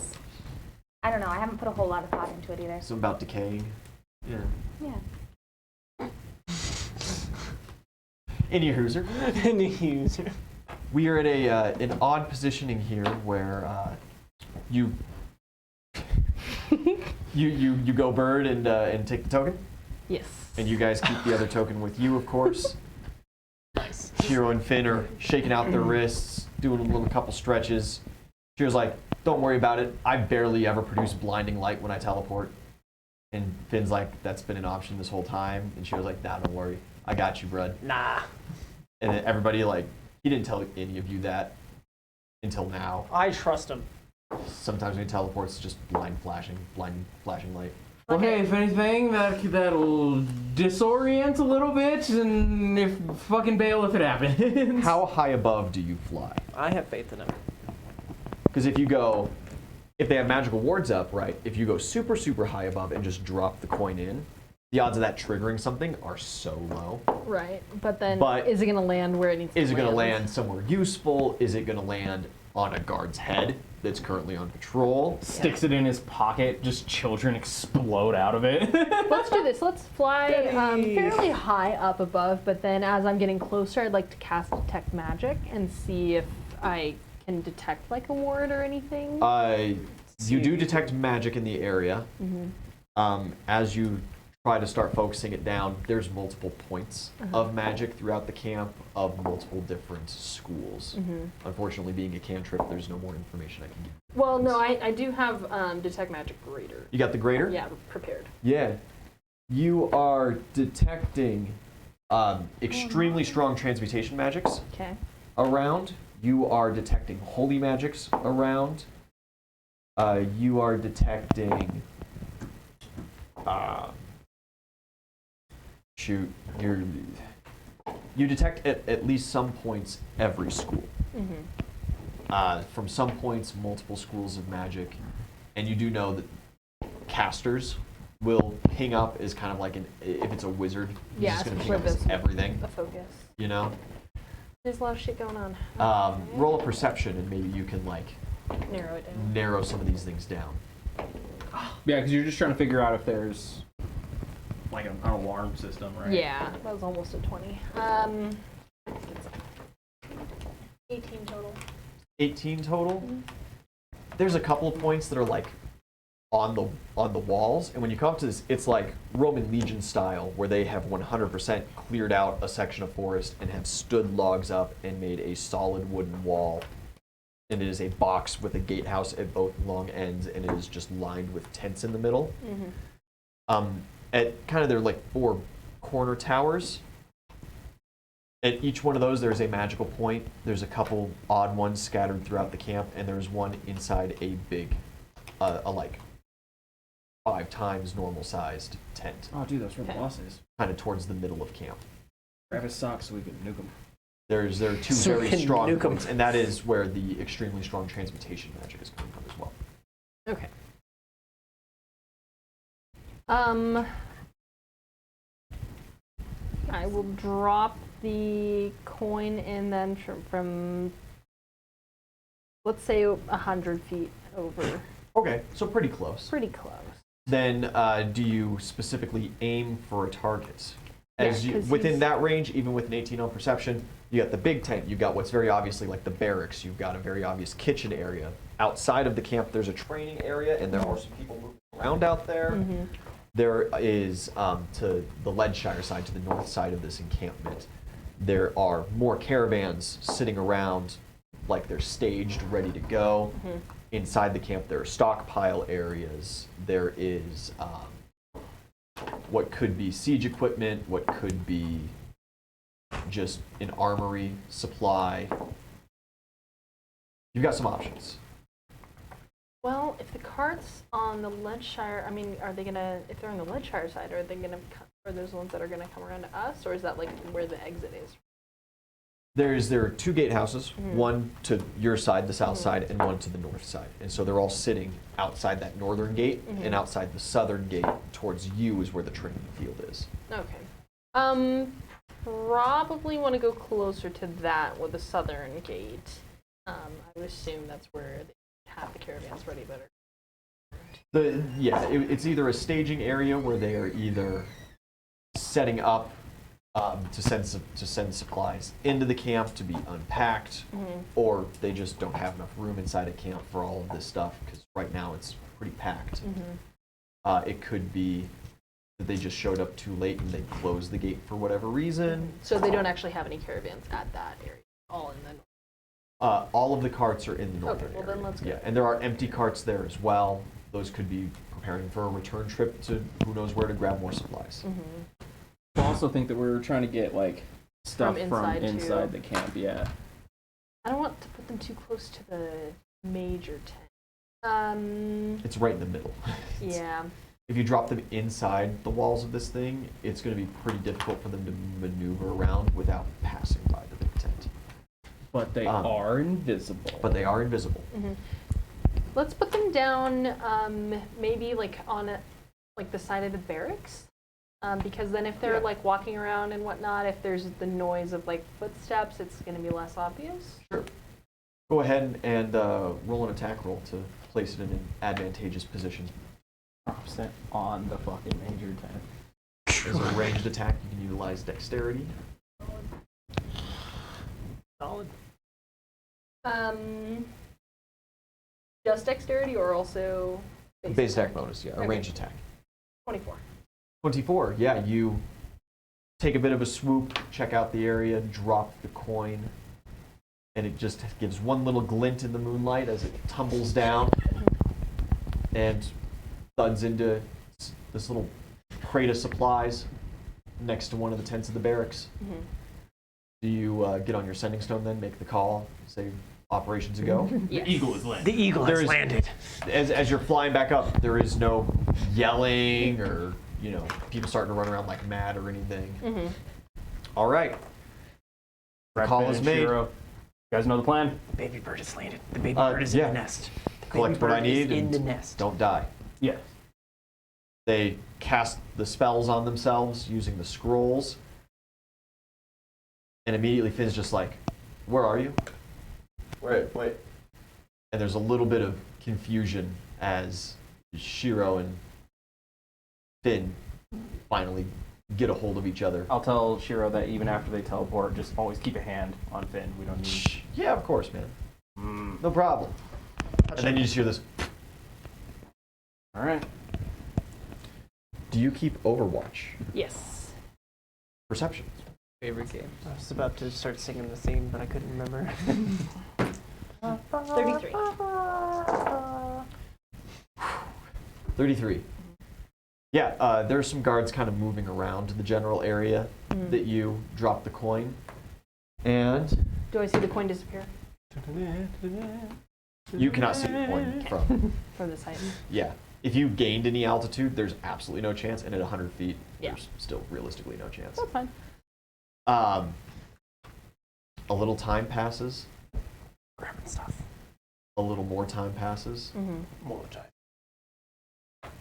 I don't know. I haven't put a whole lot of thought into it either. Something about decaying. Yeah. Yeah. Any hooser. Any user. We are at an odd positioning here where you you go bird and take the token, Yes. and you guys keep the other token with you, of course. Nice. Shiro and Finn are shaking out their wrists, doing a little couple stretches. Shiro's like, "Don't worry about it. I barely ever produce blinding light when I teleport." And Finn's like, "That's been an option this whole time." And Shiro's like, "Nah, don't worry. I got you, bud." Nah. And then everybody he didn't tell any of you that until now. I trust him. Sometimes when he teleports, it's just blind flashing light. Well, hey, if anything, that'll disorient a little bit, and if fucking bail if it happens. How high above do you fly? I have faith in him. Because if they have magical wards up, right, if you go super, super high above and just drop the coin in, the odds of that triggering something are so low. Right, but then But is it going to land where it needs to land? Is it going to land somewhere useful? Is it going to land on a guard's head that's currently on patrol? Sticks it in his pocket, just children explode out of it. Let's do this. Let's fly fairly high up above, but then as I'm getting closer, I'd like to cast Detect Magic and see if I can detect like a ward or anything. You do detect magic in the area. As you try to start focusing it down, there's multiple points of magic throughout the camp of multiple different schools. Unfortunately, being a cantrip, there's no more information I can give you. Well, no, I do have Detect Magic Greater. You got the greater? Yeah, prepared. Yeah. You are detecting extremely strong transmutation magics Okay. around. You are detecting holy magics around. You are detecting. You detect at least some points every school. From some points, multiple schools of magic, and you do know that casters will ping up as kind of like if it's a wizard, he's Yeah, just going to ping especially up as this- everything, A focus. you know? There's a lot of shit going on. Roll a perception and maybe you can like Narrow it down. narrow some of these things down. Yeah, because you're just trying to figure out if there's like an alarm system, right? Yeah, that was almost a 20. 18 total. 18 total. There's a couple of points that are like on the walls, and when you come up to this, it's like Roman Legion style, where they have 100% cleared out a section of forest and have stood logs up and made a solid wooden wall. And it is a box with a gatehouse at both long ends, and it is just lined with tents in the middle. At kind of their like 4 corner towers. At each one of those, there's a magical point. There's a couple odd ones scattered throughout the camp, and there's one inside a big, like 5 times normal sized tent, Oh, dude, that's where the Okay. boss is. kind of towards the middle of camp. Grab his socks so we can nuke him. There are two So we very can strong nuke 'em. points, and that is where the extremely strong transmutation magic is coming from as well. Okay. I will drop the coin and then from let's say 100 feet over. Okay, so pretty close. Pretty close. Then do you specifically aim for a target? As Yeah, you, 'cause within he's- that range, even with an 18 on perception, you got the big tent. You got what's very obviously like the barracks. You've got a very obvious kitchen area. Outside of the camp, there's a training area, and there are some people moving around out there. Mm-hmm. There is to the Leadshire side, to the north side of this encampment, there are more caravans sitting around like they're staged, ready to go. Mm-hmm. Inside the camp, there are stockpile areas. There is what could be siege equipment, what could be just an armory supply. You've got some options. Well, if the cart's on the Leadshire, I mean, are they gonna? If they're on the Leadshire side, are they gonna? Are those the ones that are gonna come around to us, or is that like where the exit is? There are two gatehouses, Mhm. one to your side, the south Mhm. side, and one to the north side. And so they're all sitting outside that northern gate, Mhm. and outside the southern gate towards you is where the training field is. Okay. Probably want to go closer to that with the southern gate. I would assume that's where they have the caravans ready better. It's either a staging area where they are either setting up to send supplies into the camp to be unpacked, Mm-hmm. or they just don't have enough room inside a camp for all of this stuff because right now it's pretty packed. Mm-hmm. It could be that they just showed up too late and they closed the gate for whatever reason. So they don't actually have any caravans at that area, all in the north. All of the carts are in the northern Okay, well then area. let's go. Yeah, and there are empty carts there as well. Those could be preparing for a return trip to who knows where to grab more supplies. Mm-hmm. I also think that we were trying to get like stuff From from inside, inside too. the camp. Yeah. I don't want to put them too close to the major tent. It's right in the middle. Yeah. If you drop them inside the walls of this thing, it's going to be pretty difficult for them to maneuver around without passing by the big tent. But they are invisible. But they are invisible. Mm-hmm. Let's put them down, maybe like on like the side of the barracks, because then if they're Yeah. like walking around and whatnot, if there's the noise of like footsteps, it's going to be less obvious. Sure. Go ahead and roll an attack roll to place it in an advantageous position. Drops it on the fucking major tent. As a ranged attack, you can utilize dexterity. Solid. Just dexterity or also Base attack bonus, yeah, a Okay. ranged attack. 24. 24, yeah, you take a bit of a swoop, check out the area, drop the coin, and it just gives one little glint in the moonlight as it tumbles down and thuds into this little crate of supplies next to one of the tents of the barracks. Mm-hmm. Do you get on your sending stone then, make the call, say operations a go? Yes. The eagle is landed. The eagle There has is- landed. As you're flying back up, there is no yelling or, people starting to run around like mad or anything. Mm-hmm. All right. Brad Call Finn is and made. Shiro. You guys know the plan? The baby bird has landed. The baby Uh, bird is yeah. in the nest. The Collect baby what I bird is need in and the nest. don't die. Yes. They cast the spells on themselves using the scrolls. And immediately Finn's just like, where are you? Wait. And there's a little bit of confusion as Shiro and Finn finally get a hold of each other. I'll tell Shiro that even after they teleport, just always keep a hand on Finn. We don't need. Yeah, of course, man. No problem. And then you just hear this. All right. Do you keep Overwatch? Yes. Perception. Favorite game. I was about to start singing the theme, but I couldn't remember. 33. 33. Yeah, there's some guards kind of moving around the general area that you drop the coin. And Do I see the coin disappear you cannot see the coin from. from this height? Yeah. If you gained any altitude, there's absolutely no chance. And at 100 feet, Yeah. there's still realistically no chance. That's fine. A little time passes. Grabbing stuff. A little more time passes. More time.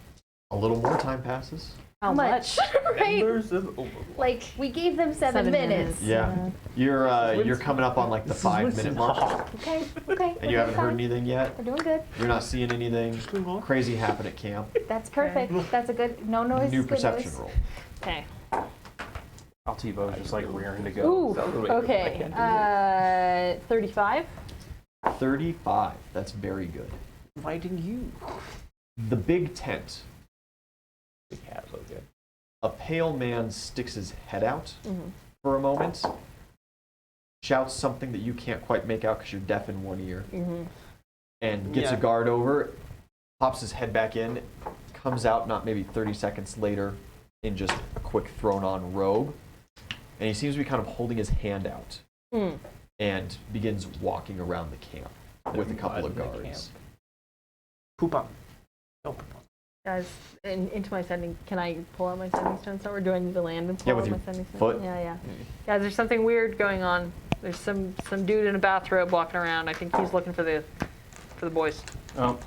A little more time passes. How much? Right? Members of Overlord. Like, we gave them 7 minutes. Yeah. You're coming up on like the 5-minute mark, Okay, okay. and you haven't heard anything yet. We're doing good. You're not seeing anything crazy happen at camp. That's perfect. That's a good, no noise. New is good perception noise. roll. Okay. Altivo's just like rearing to go. Ooh. Sounds really good. I Okay. can't do that. 35. 35. That's very good. Inviting you. The big tent. The cat look good. A pale man sticks his head out for a moment, shouts something that you can't quite make out because you're deaf in one ear, and gets a guard over, pops his head back in, comes out not maybe 30 seconds later in just a quick thrown-on robe, and he seems to be kind of holding his hand out and begins walking around the camp with a couple of Mud in the guards. Poop on. Don't poop on. Guys, into my sending, can I pull out my sending stone? So we're doing the land and pull Yeah, out with my your sending stone. foot. Yeah. Guys, there's something weird going on. There's some dude in a bathrobe walking around. I think he's looking for the boys. Oh.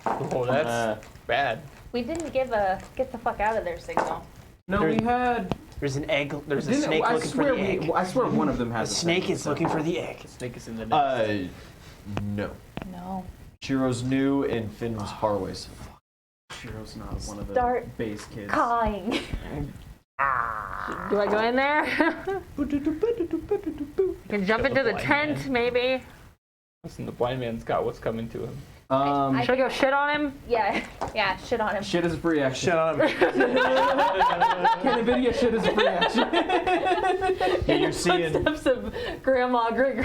Oh, that's bad. We didn't give a get the fuck out of there signal. No, we had. There's an egg. There's a Didn't- snake I looking for swear the egg. I swear one of them The has a snake sending is stone. looking for the egg. Snake is in the net. No. No. Chiro's new and Finn was Harway's. Chiro's not one of the Start base kids. Cawing. Do I go in there? Can jump into the blind tent, man. maybe. Listen, the blind man's got what's coming to him. I- Should I go shit on him? Yeah, shit on him. Shit is a free action. Shut up. NVIDIA shit is a free action. Yeah, you're seeing Steps of grandma, you're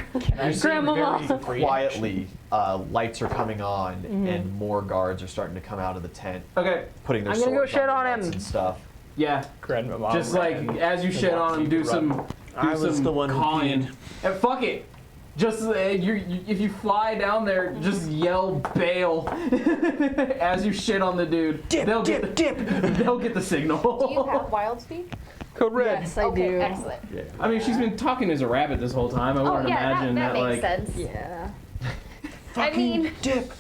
seeing grandmama. very quietly lights are coming on and more guards are starting to come out of the tent, Okay, putting their I'm gonna go swords shit on on their him. butts and stuff. yeah. Grandma. Just like as you shit on him, do some I was the one who calling. peed. And fuck it. Just if you fly down there, just yell bail as you shit on the dude. Dip, they'll dip, get they'll get the signal. Do you have wild speak? Code red. Yes, I Okay, do. excellent. Yeah. I mean, she's been talking as a rabbit this whole time. I Oh wouldn't yeah, imagine that makes like. sense. Yeah. I mean, Dip.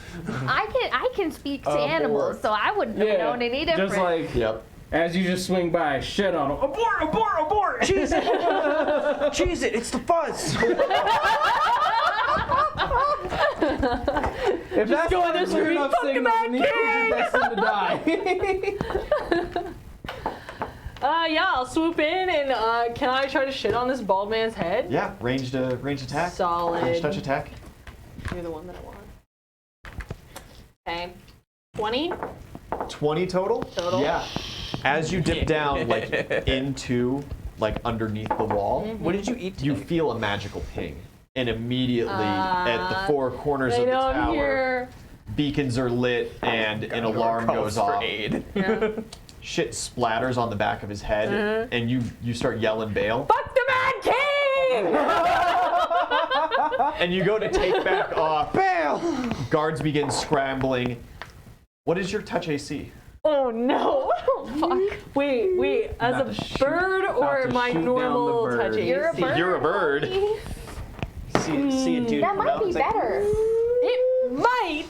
I can speak to Abort. animals, so I wouldn't have known any different. Just like Yep. as you just swing by, shit on him. Abort! Abort! Abort! Cheese it. Cheese it. It's the fuzz. If that's go in not a this clear room, enough fuck signal, that then you're destined to die. Yeah, I'll swoop in and can I try to shit on this bald man's head? Yeah, ranged attack. Solid. Ranged touch attack. You're the one that I want. Okay. 20? 20 total? Total. Yeah. As you dip down like into like underneath the wall, What did you eat you today? feel a magical ping. And immediately at the four corners They of the know I'm tower, here. beacons are lit and an alarm goes for off. aid. Yeah. Shit splatters on the back of his head and you start yelling bail. Fuck the Mad King! And you go to take back off. Bail! Guards begin scrambling. What is your touch AC? Oh no! Fuck. Wait. As About a to shoot- bird about or to my shoot down the normal bird. touch AC? You're a bird. You're a bird. See a dude. That might come out, be it's like, better. It might.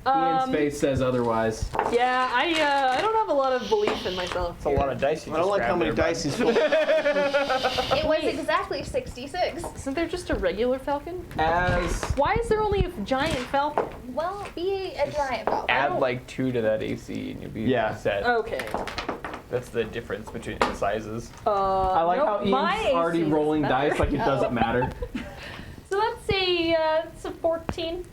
Ian's face says otherwise. Yeah, I don't have a lot of belief in myself. It's a lot of dice you I don't just like how grabbed many there, dice bud. he's full. It was exactly 66. Isn't there just a regular falcon? As Why is there only a giant falcon? Well, be a giant falcon. Add like 2 to that AC and you'll be Yeah. set. Okay. That's the difference between the sizes. I like how my Ian's already AC is rolling better. dice like it doesn't matter. So let's say it's a 14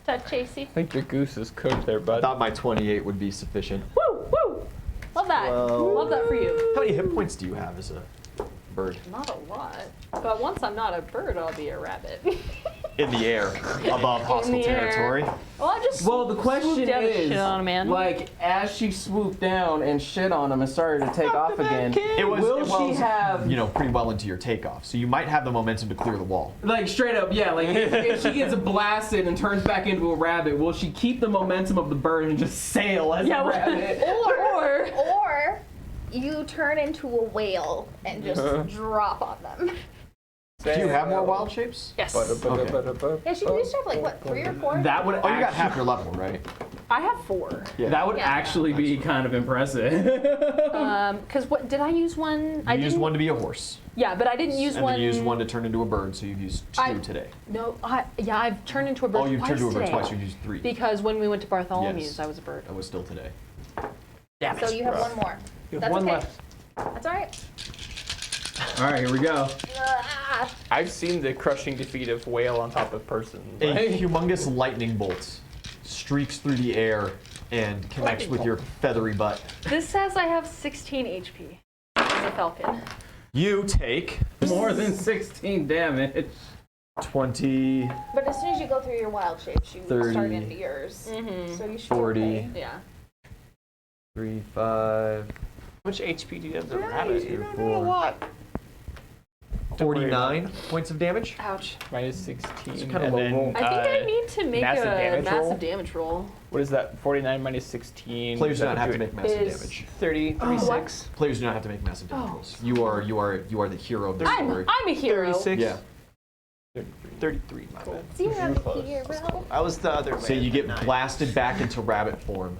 touch AC. I think your goose is cooked there, I bud. thought my 28 would be sufficient. Woo! Love that. Well- Love that for you. How many hit points do you have as a bird? Not a lot. But once I'm not a bird, I'll be a rabbit. In the air, above hostile the air. territory. Well, I just Well, the question swooped down and is, shit on a man. like, as she swooped down and shit on him and started to take off again, will she have, you know, pretty well into your takeoff. So you might have the momentum to clear the wall. like, straight up, yeah, like, if she gets blasted and turns back into a rabbit, will she keep the momentum of the bird and just sail as Yeah, a rabbit? Or you turn into a whale and just drop on them. Do you have more wild shapes? Yes. Yeah, she used to have like what, 3 or 4? That would Oh, you got actually, half your level, right? I have 4. Yeah. that would Yeah. actually be kind of impressive. Because what did I use one? I You used didn't. one to be a horse, Yeah, but I didn't use and one. then you used one to turn into a bird, so you've used 2 today. No, I've turned into a bird. Oh, you've turned into a bird today. twice, so you used 3. Because when we went to Bartholomew's, Yes. I was a bird. That was still today. Damn So it. you have 1 more. You have That's one okay. left. That's all right. All right, here we go. Ah. I've seen the crushing defeat of whale on top of person. A humongous lightning bolt streaks through the air and connects with your feathery butt. This says I have 16 HP as a falcon. You take More than 16 damage. 20, But as soon as you go through your wild shapes, you 30, start into yours. So you should be 40. okay. Yeah. 3, 5, How much HP do you have the Nice, rabbit? you don't know a lot. 49 points of damage. Ouch. Minus 16. It's kinda and low then, roll. I think I need to make massive a damage massive roll? damage roll. What is that? 49 minus 16. Players do That not have would to do make massive Is- damage. 36. Players do not have to make massive damage Oh. rolls. You are the hero of the story. I'm a hero. 36. Yeah. 33. My bad. So you have a close. hero. I was the other way. So you get 9. blasted back into rabbit form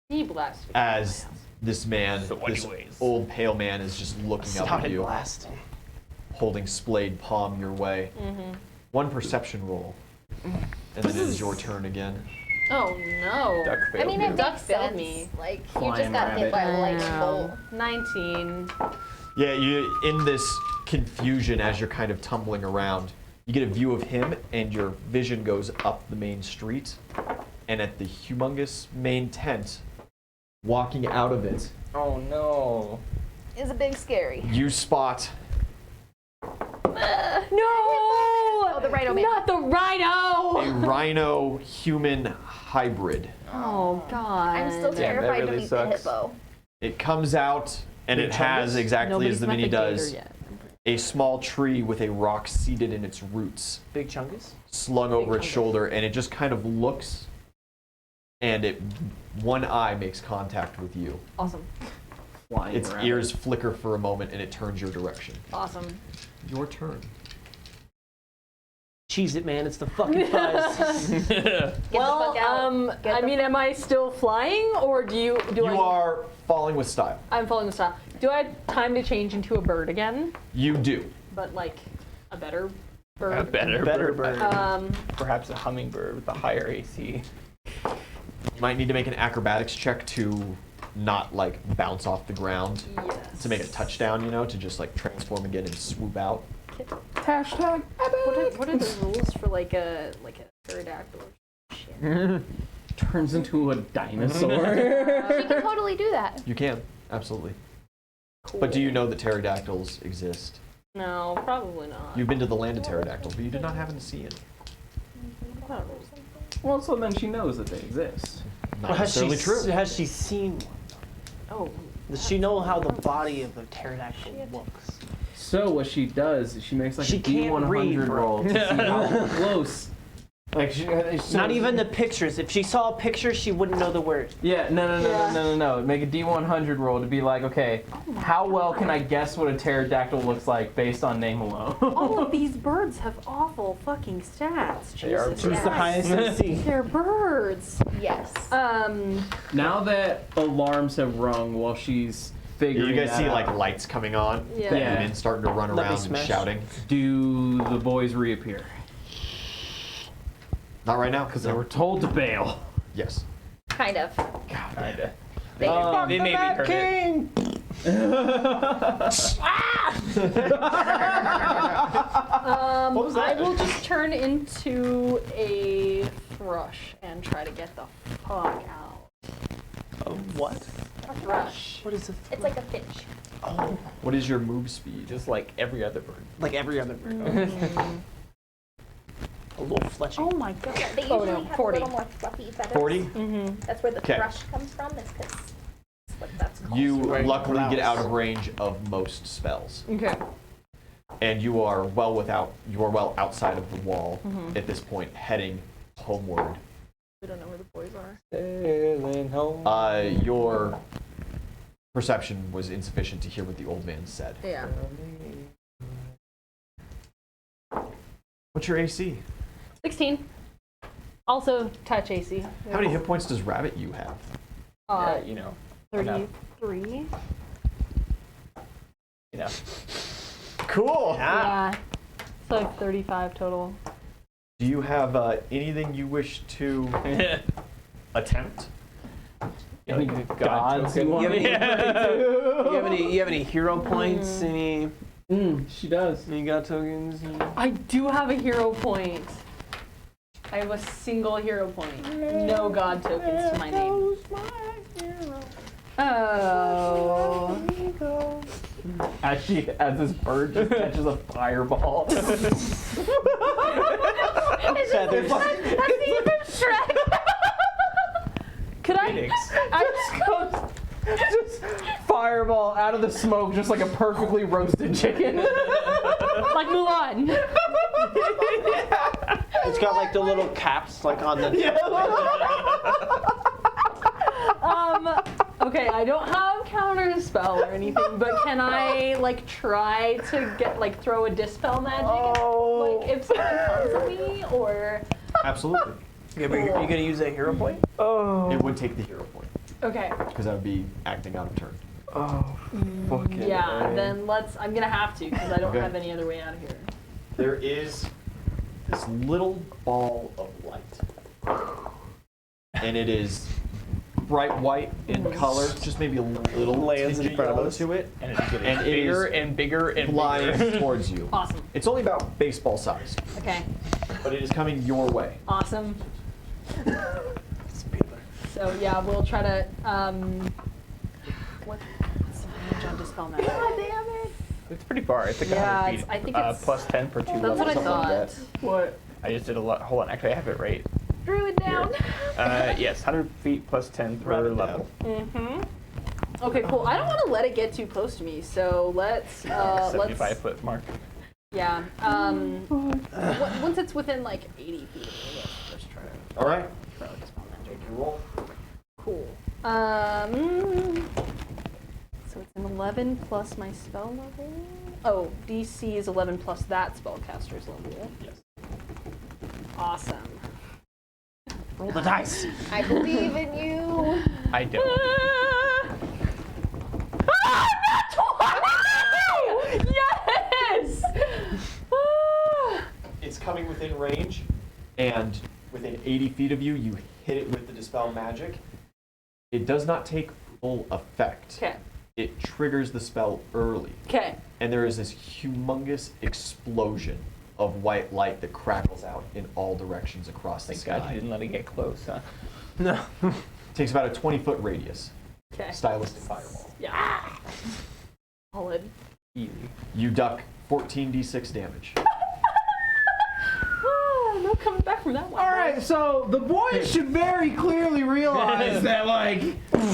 He blasted. as this man, So this anyways. old pale man, is just looking up at Solid you, blast. holding splayed palm your way. One perception roll, and then it is your turn again. Oh no. Duck I failed mean, you. it Duck makes failed sense. me. Like, you Flying just got hit by a lightning bolt. 19. Yeah, you in this confusion as you're kind of tumbling around, you get a view of him, and your vision goes up the main street, and at the humongous main tent, walking out of it, Oh no. Is a big scary. you spot No! Oh, the rhino man. Not the rhino! a rhino-human hybrid. Oh god. I'm still Damn, that terrified really to meet sucks. the hippo. It comes out, and Big it has chungus? exactly Nobody's as the met mini gator does, yet. a small tree with a rock seated in its roots, Big chungus. slung over its chungus. shoulder, and it just kind of looks, and it one eye makes contact with you. Awesome. Flying Its rabbit. ears flicker for a moment, and it turns your direction. Awesome. Your turn. Cheese it, man. It's the fucking fuzz. Get the fuck out. Get I the mean, am I still flying, or do You I? are falling with style. I'm following the style. Do I have time to change into a bird again? You do. But like a better bird. A better bird. Perhaps a hummingbird with a higher AC. You might need to make an acrobatics check to not like bounce off the ground Yes. to make a touchdown, to just like transform again and swoop out. Hashtag What are the rules for like a pterodactyl? Shit. turns into a dinosaur. You can totally do that. You can, absolutely. Cool. But do you know that pterodactyls exist? No, probably not. You've been to the land of pterodactyls, but you did not happen to see any. Well, so then she knows that they exist. Not necessarily true. Has she seen one? Oh. Does she know how the body of the pterodactyl looks? So what she does is she makes like She a can't read, D100 bro. roll to see how close. Like so Not even the pictures. If she saw a picture, she wouldn't know the word. Yeah, no. Make a D100 roll to be like, okay, how well can I guess what a pterodactyl looks like based on name alone? All of these birds have awful fucking stats. They are Jesus. birds. Who's the highest AC? They're birds. Yes. Now that alarms have rung while she's figuring You guys that see out, like lights coming on, Yeah. the Yeah. women starting to run Let me around and smash. shouting. do the boys reappear? Not right now, Because they were told to bail. Yes. Kind of. Kinda. They, They maybe heard it. I will just turn into a thrush and try to get the fuck out. What? a thrush. What is it? It's like a finch. Oh, What is your move speed? Just like every other bird. like every other bird. A little fletchy. Oh my god. Yeah, they Oh, usually no, have 40. a little more fluffy feathers. 40? Mm-hmm. That's where the 'Kay. thrush comes from. Is because what that's called. You Right. luckily get Blouse. out of range of most spells, Okay. and you are well outside of the wall at this point, heading homeward. We don't know where the boys are. Sailing home. Your perception was insufficient to hear what the old man said. Yeah. What's your AC? 16. Also touch AC. How many hit points does Rabbit you have? Yeah, you know. enough. 33. You know. Cool. Yeah. So like 35 total. Do you have anything you wish to attempt? Any God gods you token. want? You have any hero points? Any She does. god tokens? I do have a hero point. I have a single hero point. No god tokens to my name. Oh. As this bird just catches a fireball. That's even Shrek. Could Phoenix. Just fireball out of the smoke, just like a perfectly roasted chicken. like Mulan? It's got like the little caps like on the. Okay, I don't have counter spell or anything, but can I like try to get like throw a dispel magic? Like if someone comes at me or. Absolutely. Yeah, but you're gonna use that hero point? It would take the hero point Okay. because that would be acting out of turn. Oh, fucking Yeah, A. then I'm gonna have to because I don't Okay. have any other way out of here. There is this little ball of light, and it is bright white in color, just maybe a little Lands in tinge of front of yellow us. to it, And it's getting and it bigger is and bigger and flying bigger. towards you. Awesome. It's only about baseball size, Okay. but it is coming your way. Awesome. So yeah, we'll try to what's the range on dispel magic? God damn it. It's pretty far. It's like Yeah, 100 feet. I think it's- plus 10 per 2 That's levels. what I something like thought. that. What? I just did a lot. Hold on. Actually, I have it right. Drew it down. Yes, 100 feet plus 10 per Round it level. Okay, cool. I don't want to let it get too close to me, so let's 75-foot mark. yeah. Once it's within like 80 feet of me, let's just try to All right. throw a dispel magic. Make your roll. Cool. So it's an 11 plus my spell level. Oh, DC is 11 plus that spellcaster's level. Yes. Awesome. Roll the dice. I believe in you. I don't. Yes! It's coming within range, and within 80 feet of you, you hit it with the dispel magic. It does not take full effect. Okay. It triggers the spell early, Okay. and there is this humongous explosion of white light that crackles out in all directions across the Thank sky. God you didn't let it get close, huh? No. Takes about a 20-foot radius. Okay. Stylistic fireball. Yeah. Solid. Easy. You duck 14d6 damage. No coming back from that one. All right, so the boys should very clearly realize that like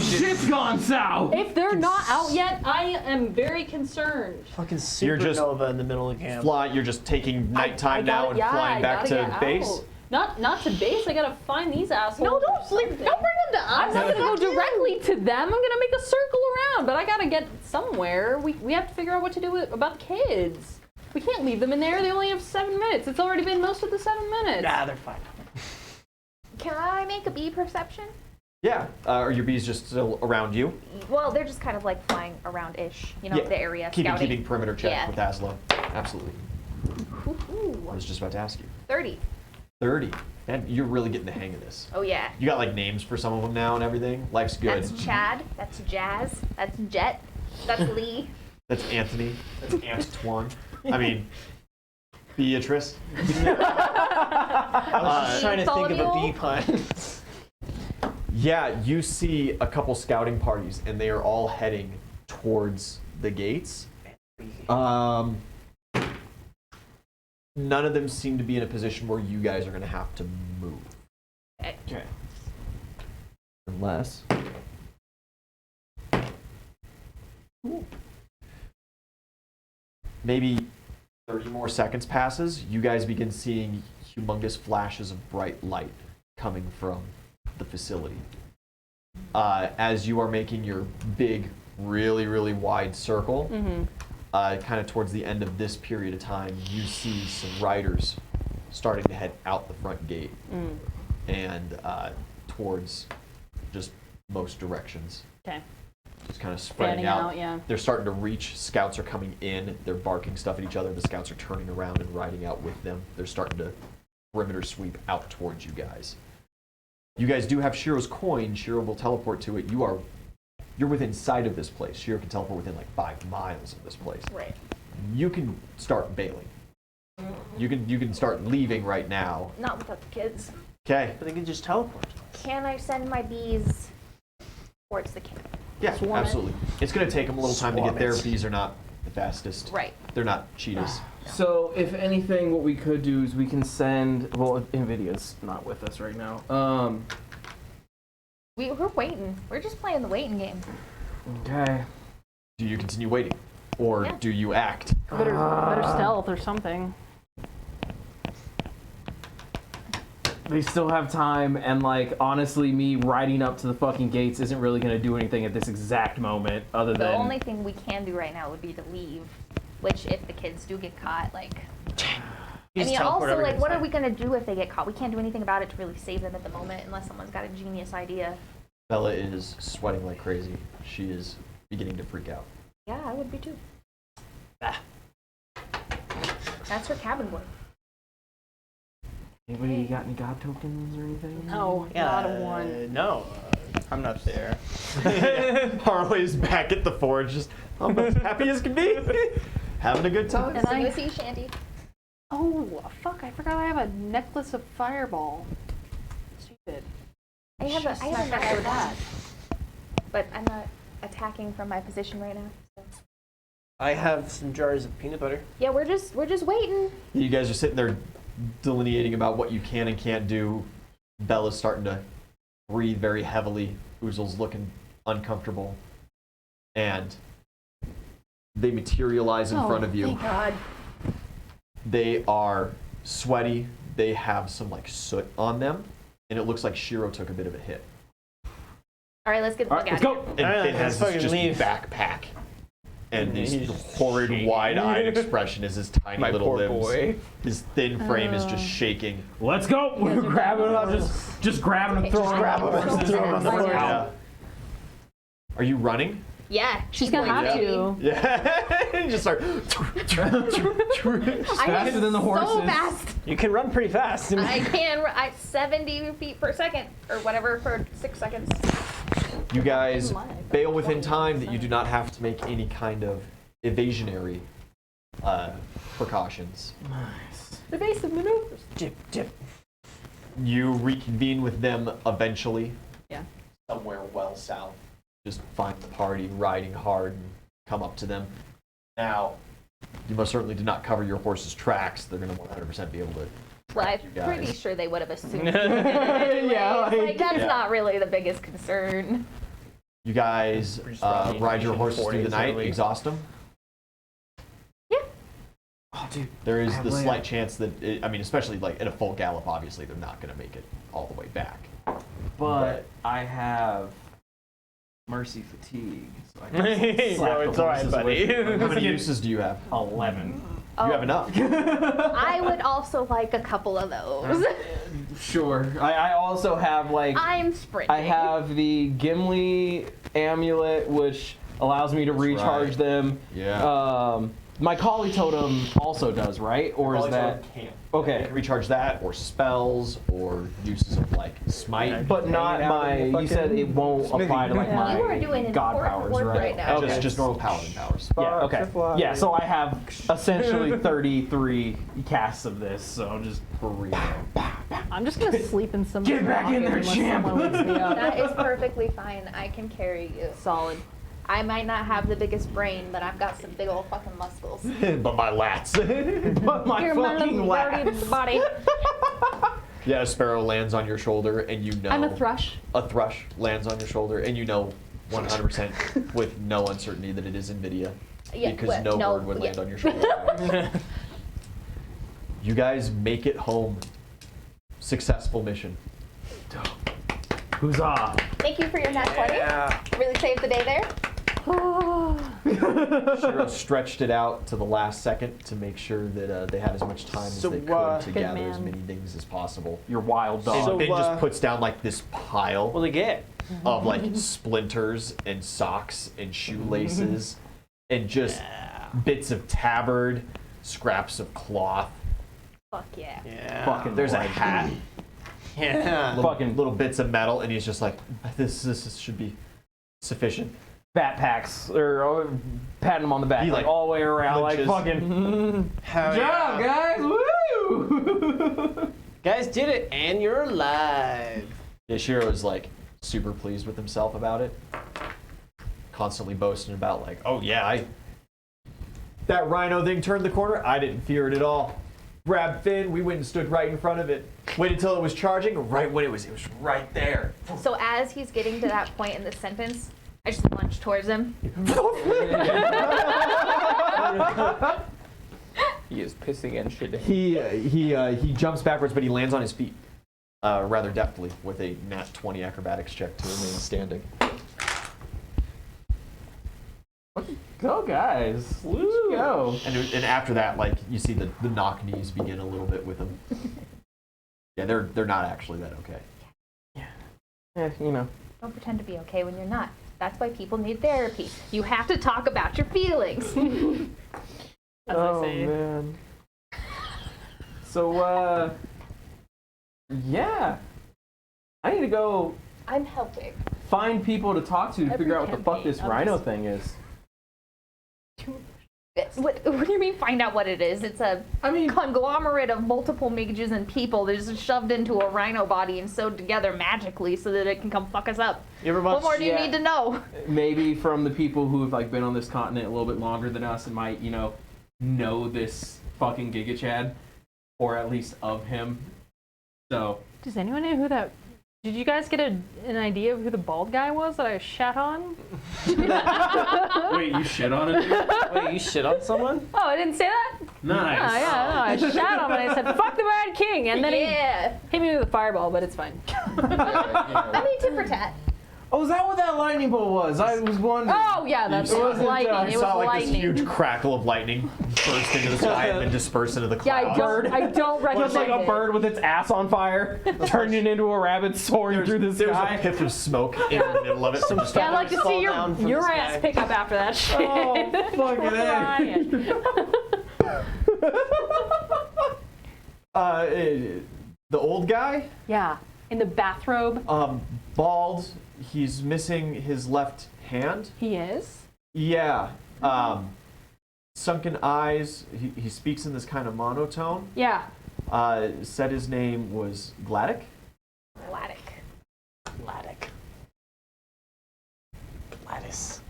shit's gone south. If they're not out yet, I am very concerned. Fucking You're just supernova in the middle of camp. You're just taking nighttime I gotta- now and yeah, flying I back gotta to get base. out. Not to base. I gotta find these assholes. No, or don't something. bring them to us. I'm not gonna go directly to them. I'm gonna make a circle around, but I gotta get somewhere. We have to figure out what to do about the kids. We can't leave them in there. They only have 7 minutes. It's already been most of the 7 minutes. Nah, they're fine. Can I make a bee perception? Yeah, are your bees just still around you? Well, they're just kind of like flying around-ish, you know, Yeah, the area, keeping scouting. perimeter check Yeah. with Aslo. Absolutely. I Ooh, was just about to ask you. 30. 30. And you're really getting the hang of this. Oh, yeah. You got like names for some of them now and everything. Life's good. That's Chad. That's Jazz. That's Jet. That's Lee. That's Anthony. That's Antoine. I mean, Beatrice. I was just trying to think of a bee Bartholomew? pun. Yeah, you see a couple scouting parties, and they are all heading towards the gates. None of them seem to be in a position where you guys are going to have to move. Okay. Unless. Maybe 30 more seconds passes, you guys begin seeing humongous flashes of bright light coming from the facility. As you are making your big, really, really wide circle, kind of towards the end of this period of time, you see some riders starting to head out the front gate and towards just most directions. Okay. Just kind of spreading Fanning out, yeah. They're starting to reach. Scouts are coming in. They're barking stuff at each other. The scouts are turning around and riding out with them. They're starting to perimeter sweep out towards you guys. You guys do have Shiro's coin. Shiro will teleport to it. You're within sight of this place. Shiro can teleport within like 5 miles of this place. Right. You can start bailing. You can start leaving right now. Not without the kids. Okay. But they can just teleport. Can I send my bees towards the camp? Yeah, Swarm it. absolutely. It's going to take them a little time to get there. Swarm it. Bees are not the fastest. Right. They're not cheetahs. So, if anything, what we could do is we can send. Well, Nvidia's not with us right now. We're waiting. We're just playing the waiting game. Okay. Do you continue waiting? Or Yeah. do you act? Better stealth or something. They still have time, and like honestly, me riding up to the fucking gates isn't really gonna do anything at this exact moment, other The than. only thing we can do right now would be to leave. Which, if the kids do get caught, like. You I just mean, teleport also, every like, what are time. we gonna do if they get caught? We can't do anything about it to really save them at the moment, unless someone's got a genius idea. Bella is sweating like crazy. She is beginning to freak out. Yeah, I would be too. Ah. That's her cabin boy. Anybody got any god tokens or anything? No, not a one. No, I'm not there. Harley's back at the forge, just I'm as happy as can be. Having a good time. And Sing I- the sea shanty. Oh, fuck, I forgot I have a necklace of fireball. Stupid. I have a Smack necklace her with that. But I'm not attacking from my position right now. So. I have some jars of peanut butter. Yeah, we're just waiting. You guys are sitting there delineating about what you can and can't do. Bella's starting to breathe very heavily. Oozle's looking uncomfortable. And they materialize in front of you. Thank God. They are sweaty. They have some like soot on them. And it looks like Shiro took a bit of a hit. All right, let's get the All fuck right, let's out of go. here. And Alright, Finn has let's this fucking just leave. backpack. And He's this horrid, shaking. wide-eyed expression as his tiny My little poor limbs. boy. His thin frame is just shaking. Let's go. We're grabbing them up, just grabbing them, throwing them grab on 'em and horses. throw 'em on the floor. Yeah. Are you running? Yeah, She's gonna have baby. to. Yeah. You just start. Faster than the horses. So fast. You can run pretty fast. I can. 70 feet per second, or whatever, for 6 seconds. You guys bail within time that you do not have to make any kind of evasionary precautions. Nice. Evasive maneuvers. Dip, dip. You reconvene with them eventually. Yeah. Somewhere well south. Just find the party riding hard and come up to them. Now, you most certainly did not cover your horse's tracks. They're going to 100% be able to. Well, I'm You guys. pretty sure they would have assumed. Yeah, like, that's Yeah. not really the biggest concern. You guys We're just probably ride your in horses through the 40s, night, early. exhaust them. Oh, dude. There is I have the layup. slight chance that, especially like in a full gallop, obviously they're not going to make it all the way back. But I have mercy fatigue, so I can Yo, slap the it's all right, horses buddy. with How many uses do you have? 11. You have enough. I would also like a couple of those. Sure. I also have like I'm sprinting. I have the Gimli amulet, which allows me to That's recharge right. them. Yeah. My Collie Totem also does, right? Or is that okay? Recharge that, or spells, or uses of like smite. But not my. You said it won't apply to like Yeah. my You are doing an god important powers, work right? right now. Okay. Just normal paladin powers. Yeah. Okay. Butterfly. Yeah. So I have essentially 33 casts of this. So just I'm just gonna sleep in some. Get back in there, unless champ. someone wakes me up. That is perfectly fine. I can carry you. Solid. I might not have the biggest brain, but I've got some big old fucking muscles. But my lats. but my Your fucking dirty laps. body. Yeah, a sparrow lands on your shoulder, and you know. I'm a thrush. A thrush lands on your shoulder, and you know 100% with no uncertainty that it is Nvidia. Yeah, Because well, no bird would yeah. land on your shoulder. You guys make it home. Successful mission. Huzzah! Thank you for your nat 20. Yeah. Really saved the day there. Shiro stretched it out to the last second to make sure that they had as much time as So, they could to Good gather as man. many things as possible. Your wild dog. And So, Finn just uh, puts down like this pile What do they get? of like splinters and socks and shoelaces and just bits of tabard, scraps of cloth. Fuck yeah. Yeah. Fucking There's a like- hat, Yeah. little bits of metal, and he's just like, this should be sufficient. Backpacks or patting him on the back, He, like all the way around, like punches. fucking. Hell Good job, yeah. guys! Woo! Guys did it, and you're alive. Yeah, Shiro is like super pleased with himself about it. Constantly boasting about like, oh yeah, that rhino thing turned the corner. I didn't fear it at all. Grabbed Finn, we went and stood right in front of it. Waited until it was charging. Right when it was right there. So as he's getting to that point in the sentence, I just lunge towards him. He is pissing and shitting. He jumps backwards, but he lands on his feet rather deftly with a nat 20 acrobatics check to remain standing. Go, guys! Let's go! And after that, like you see the knock knees begin a little bit with him. Yeah, they're not actually that okay. Yeah, you know. Don't pretend to be okay when you're not. That's why people need therapy. You have to talk about your feelings. As Oh I say. man. So yeah, I need to go I'm helping. find people to talk to Every figure out what the fuck campaign this of rhino this- thing is. What do you mean find out what it is? It's a conglomerate of multiple mages and people that just shoved into a rhino body and sewed together magically so that it can come fuck us up. You ever What watch? more do you need to know? Maybe from the people who have like been on this continent a little bit longer than us and might, know this fucking Giga Chad, or at least of him. So Does anyone know who that? Did you guys get an idea of who the bald guy was that I shat on? wait, you shit on it? Wait, you shit on someone? Oh, I didn't say that? Nice. Oh, yeah, no, I shat on him and I said, fuck the Mad King. And then Yeah. he hit me with a fireball, but it's fine. I mean, tit for tat. Oh, is that what that lightning bolt was? I was wondering. Oh, yeah, that's It it was wasn't, lightning. you It You was saw like lightning. this huge crackle of lightning burst into the sky and then disperse into the Yeah, clouds. I don't recommend Just like a it. bird with its ass on fire, turning into a rabbit soaring through the There's a sky. pith of smoke in the middle of it. So just Yeah, I'd like to Fall see down from your the ass sky. pick up after that shit. Oh, fucking Ryan. the old guy, Yeah, in the bathrobe. bald. He's missing his left hand. He is. Yeah. Sunken eyes. He speaks in this kind of monotone. Yeah. Said his name was Gladdick. Gladdick. Gladys.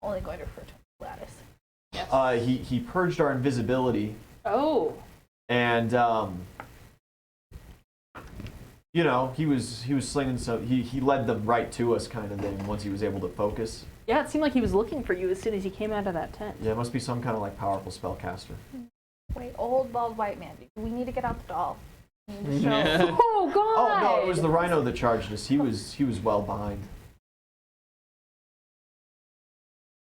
Only going to refer to Gladys. He purged our invisibility, Oh. and he was slinging some. He led them right to us, kind of thing. Once he was able to focus. Yeah, it seemed like he was looking for you as soon as he came out of that tent. Yeah, it must be some kind of like powerful spellcaster. Wait, old bald white man. We need to get out the doll. We need to show. Yeah. Oh, God. Oh no, it was the rhino that charged us. He was well behind.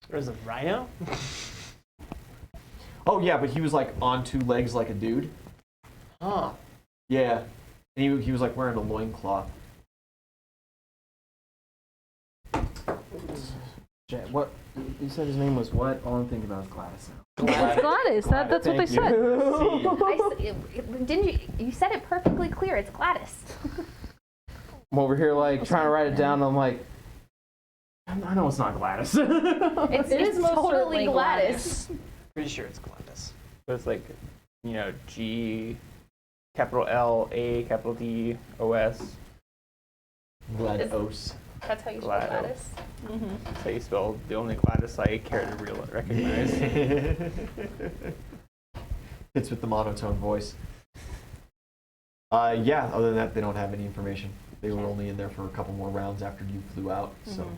There's a rhino? Oh yeah, but he was like on two legs like a dude. Huh. Yeah, and he was like wearing a loincloth. What? You said his name was what? All I'm thinking about is Gladys now. It's Gladys. That's what they Thank you. said. Didn't you? You said it perfectly clear. It's Gladys. I'm over here like trying to write it down. And I'm like, I know it's not Gladys. It's It is most totally certainly Gladys. Pretty sure it's Gladys. So it's like, G, capital L, A, capital D, O, S. Glados. That's how you spell Gladys. Gladys. That's how you spell the only Gladys I care to recognize. Hits with the monotone voice. Yeah, other than that, they don't have any information. They were only in there for a couple more rounds after you flew out, so. All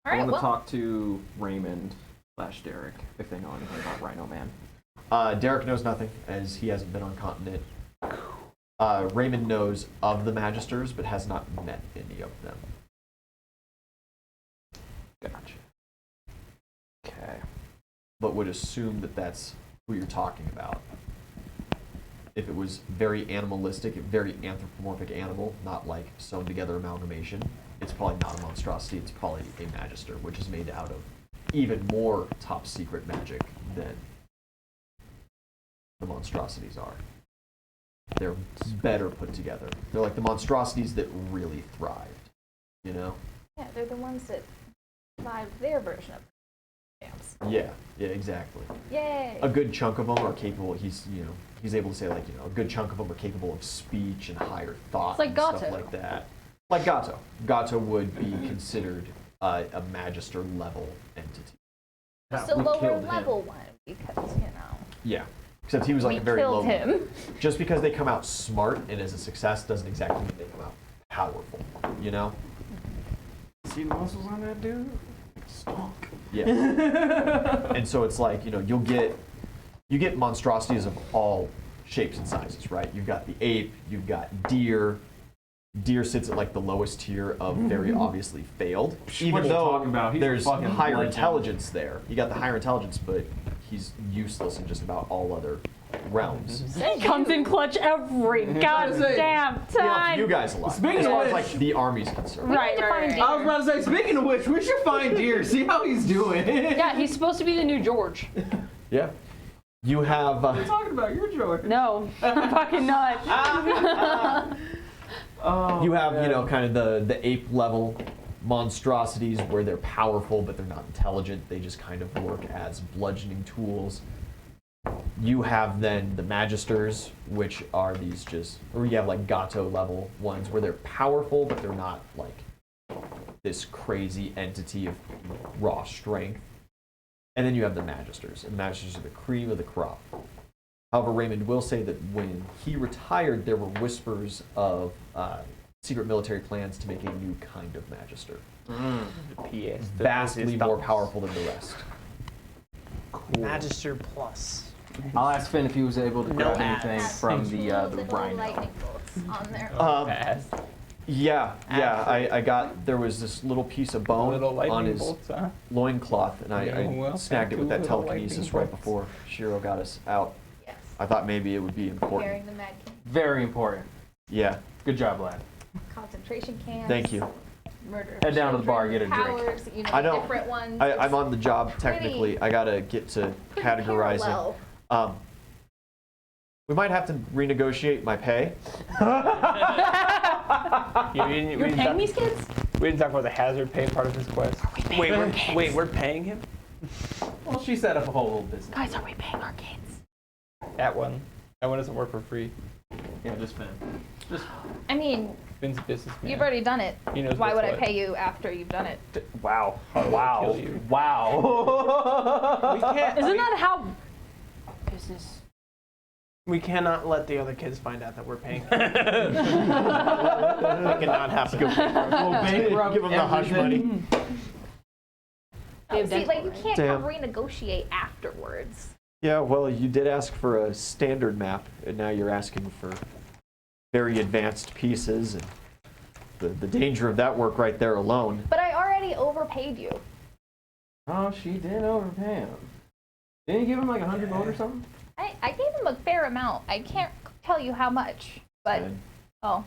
I right. want to Well, talk to Raymond / Derek if they know anything about Rhino Man. Derek knows nothing, as he hasn't been on continent. Raymond knows of the Magisters, but has not met any of them. Gotcha. Okay. but would assume that that's who you're talking about. If it was very animalistic, very anthropomorphic animal, not like sewn together amalgamation, it's probably not a monstrosity, it's probably a magister, which is made out of even more top secret magic than the monstrosities are. They're better put together. They're like the monstrosities that really thrived, you know? Yeah, they're the ones that survived their version of camps. Yeah, exactly. Yay! A good chunk of them are capable, he's able to say like, a good chunk of them are capable of speech and higher thought It's like and stuff Gato. like that. Like Gato. Gato would be considered a magister level entity. Just a We lower killed him. level one because, Yeah. Except he was like we a very killed low. him. Just because they come out smart and as a success doesn't exactly mean they come out powerful, you know? See the muscles on that dude? Stonk. Yeah. And so it's like, you get monstrosities of all shapes and sizes, right? You've got the ape, you've got deer. Deer sits at like the lowest tier of very obviously failed. Even What you though talking about? He's there's fucking higher legend. intelligence there. You got the higher intelligence, but he's useless in just about all other realms. He comes in clutch every goddamn time. You guys a lot. Speaking as of far as which- like the army's concerned. Right, need to right, find right. deer. I was about to say, speaking of which, we should find Deer, see how he's doing. Yeah, he's supposed to be the new George. Yeah. You have What are you talking about? You're George. No, I'm fucking not. Oh, you have man. kind of the ape level monstrosities where they're powerful but they're not intelligent. They just kind of work as bludgeoning tools. You have then the magisters, which are these or you have like Gato level ones where they're powerful but they're not like this crazy entity of raw strength. And then you have the magisters, and magisters are the cream of the crop. However, Raymond will say that when he retired, there were whispers of secret military plans to make a new kind of magister, PS. vastly more powerful than the rest. Magister Plus. I'll ask Finn if he was able to No grab anything ass. from Two the little rhino. lightning bolts on there. Fast. Yeah, I got, there was this little piece of bone Little on lightning his bolts, huh? loincloth, and I Yeah, well, snagged it with that little telekinesis lightning right bolts. before Shiro got us out. Yes. I thought maybe it would be important. Bearing the Mad King. Very important. Yeah, Good job, lad. Concentration camps. thank you. Murder of Head down to the bar, children, get a drink. powers, I don't- different ones. I'm on the job pretty- technically. I gotta get to categorizing. Parallel. We might have to renegotiate my pay. You're paying these kids? We didn't talk about the hazard pay part of this quest. Wait, we're paying him? Well, she set up a whole little business. Guys, are we paying our kids? That one doesn't work for free. Yeah, just Finn. Just I mean, Finn's a businessman. you've already done it. He knows Why what's would I what. pay you after you've done it? wow. Kill Wow. you. Wow. We can't. Isn't that how business? We cannot let the other kids find out that we're paying them. That cannot happen. We'll bankrupt Give 'em the hush everything. They have See, like you dental, can't Damn. renegotiate afterwards. Yeah, well, you did ask for a standard map, and now you're asking for very advanced pieces, and the danger of that work right there alone. But I already overpaid you. Oh, she did overpay him. Didn't you give him like 100 gold or something? I gave him a fair amount. I can't tell you how much, but And oh,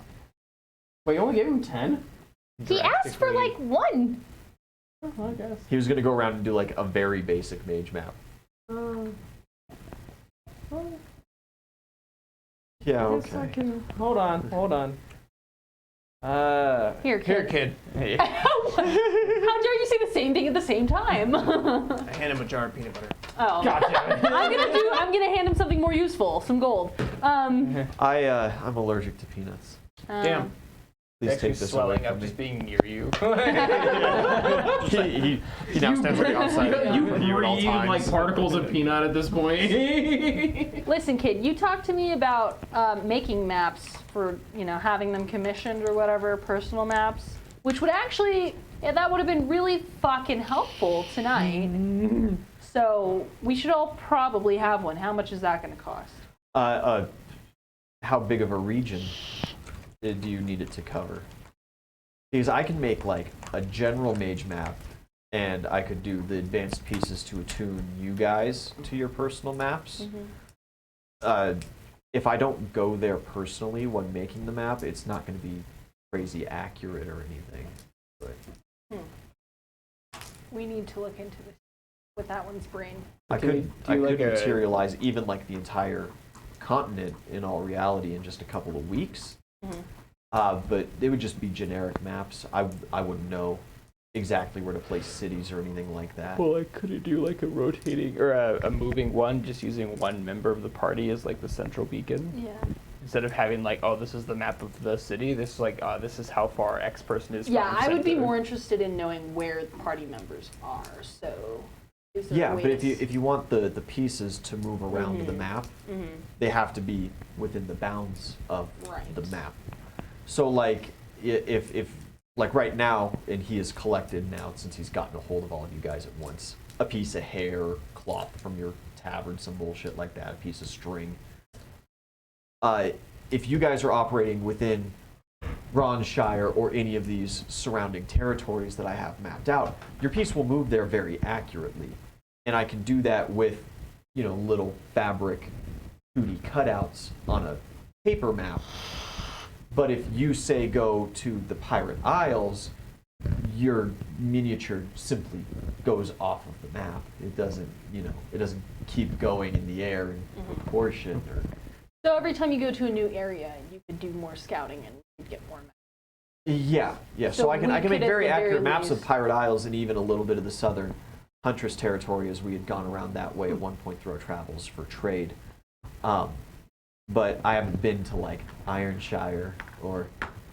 Wait, you only gave him 10? he asked for like one. Oh, I guess. he was gonna go around and do like a very basic mage map. Yeah, Guess I okay. can- Hold on. Here, Here, kid. kid. How dare you say the same thing at the same time? I hand him a jar of peanut butter. Oh. I'm gonna hand him something more useful, some gold. I'm allergic to peanuts. Damn. Please Actually take this away swelling up from me. just being near you. he now stands on the outside. You of you at all breathe times. like particles of peanut at this point. Listen, kid, you talked to me about making maps for, having them commissioned or whatever, personal maps, which would actually, that would have been really fucking helpful tonight. So we should all probably have one. How much is that going to cost? How big of a region do you need it to cover? Because I can make like a general mage map and I could do the advanced pieces to attune you guys to your personal maps. If I don't go there personally when making the map, it's not going to be crazy accurate or anything. But We need to look into this with that one's brain. I Do we could, do I like could a- materialize even like the entire continent in all reality in just a couple of weeks. But they would just be generic maps. I wouldn't know exactly where to place cities or anything like that. Well, I could do like a rotating or a moving one, just using one member of the party as like the central beacon. Yeah. Instead of having like, oh, this is the map of the city. This is like, this is how far X person is. Yeah, from I would be center. more interested in knowing where the party members are. So, is there Yeah, a way but to if you want the pieces to move around the map, they have to be within the bounds of the Right. map. So like if like right now, and he has collected now since he's gotten a hold of all of you guys at once, a piece of hair, cloth from your tavern, some bullshit like that, a piece of string. If you guys are operating within Shire or any of these surrounding territories that I have mapped out, your piece will move there very accurately. And I can do that with, you know, little fabric 2D cutouts on a paper map. But if you say go to the Pirate Isles, your miniature simply goes off of the map. It doesn't, you know, it doesn't keep going in the air in proportion or. So every time you go to a new area, you could do more scouting and you'd get more maps. Yeah. So So I can we make could, at very the very accurate maps of least- Pirate Isles and even a little bit of the southern Huntress territory as we had gone around that way at one point through our travels for trade. But I haven't been to like Ironshire or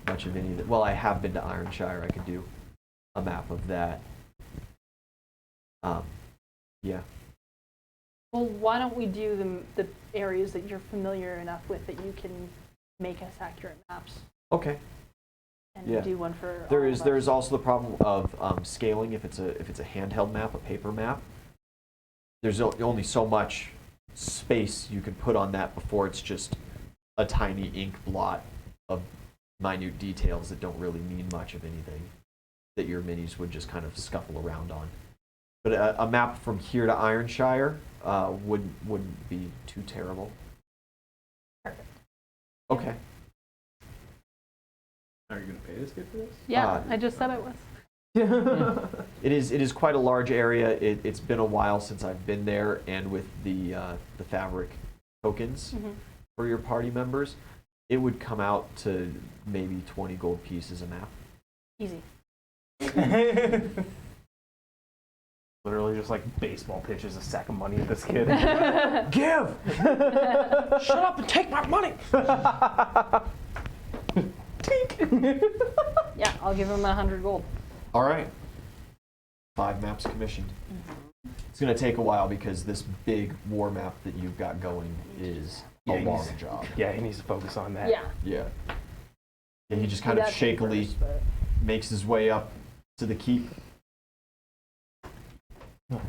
much of any of it. Well, I have been to Ironshire. I could do a map of that. Yeah. Well, why don't we do the areas that you're familiar enough with that you can make us accurate maps Okay. and Yeah. do one for There all is of there us. is also the problem of scaling if it's a handheld map, a paper map. There's only so much space you can put on that before it's just a tiny ink blot of minute details that don't really mean much of anything that your minis would just kind of scuffle around on. But a map from here to Ironshire wouldn't be too terrible. Perfect. Okay. Are you gonna pay this kid for this? Yeah, I just said it was. It is quite a large area. It's been a while since I've been there, and with the fabric tokens for your party members, it would come out to maybe 20 gold pieces a map. Easy. Literally just like baseball pitches a sack of money at this kid. Give! Shut up and take my money. Yeah, I'll give him 100 gold. All right. 5 maps commissioned. It's going to take a while because this big war map that you've got going is a Yeah, long he's- job. Yeah, he needs to focus on that. Yeah. Yeah. And he just kind of That shakily first, but- makes his way up to the keep.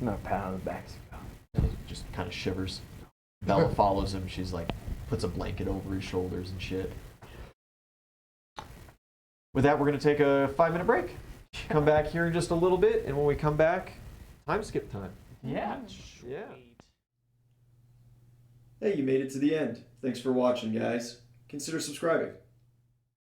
Not a pat on the back. And he just kind of shivers. Bella follows him. She's like, puts a blanket over his shoulders and shit. With that, we're going to take a 5-minute break. Come back here in just a little bit, and when we come back, time skip time. Yeah. Yeah. Hey, you made it to the end. Thanks for watching, guys. Consider subscribing.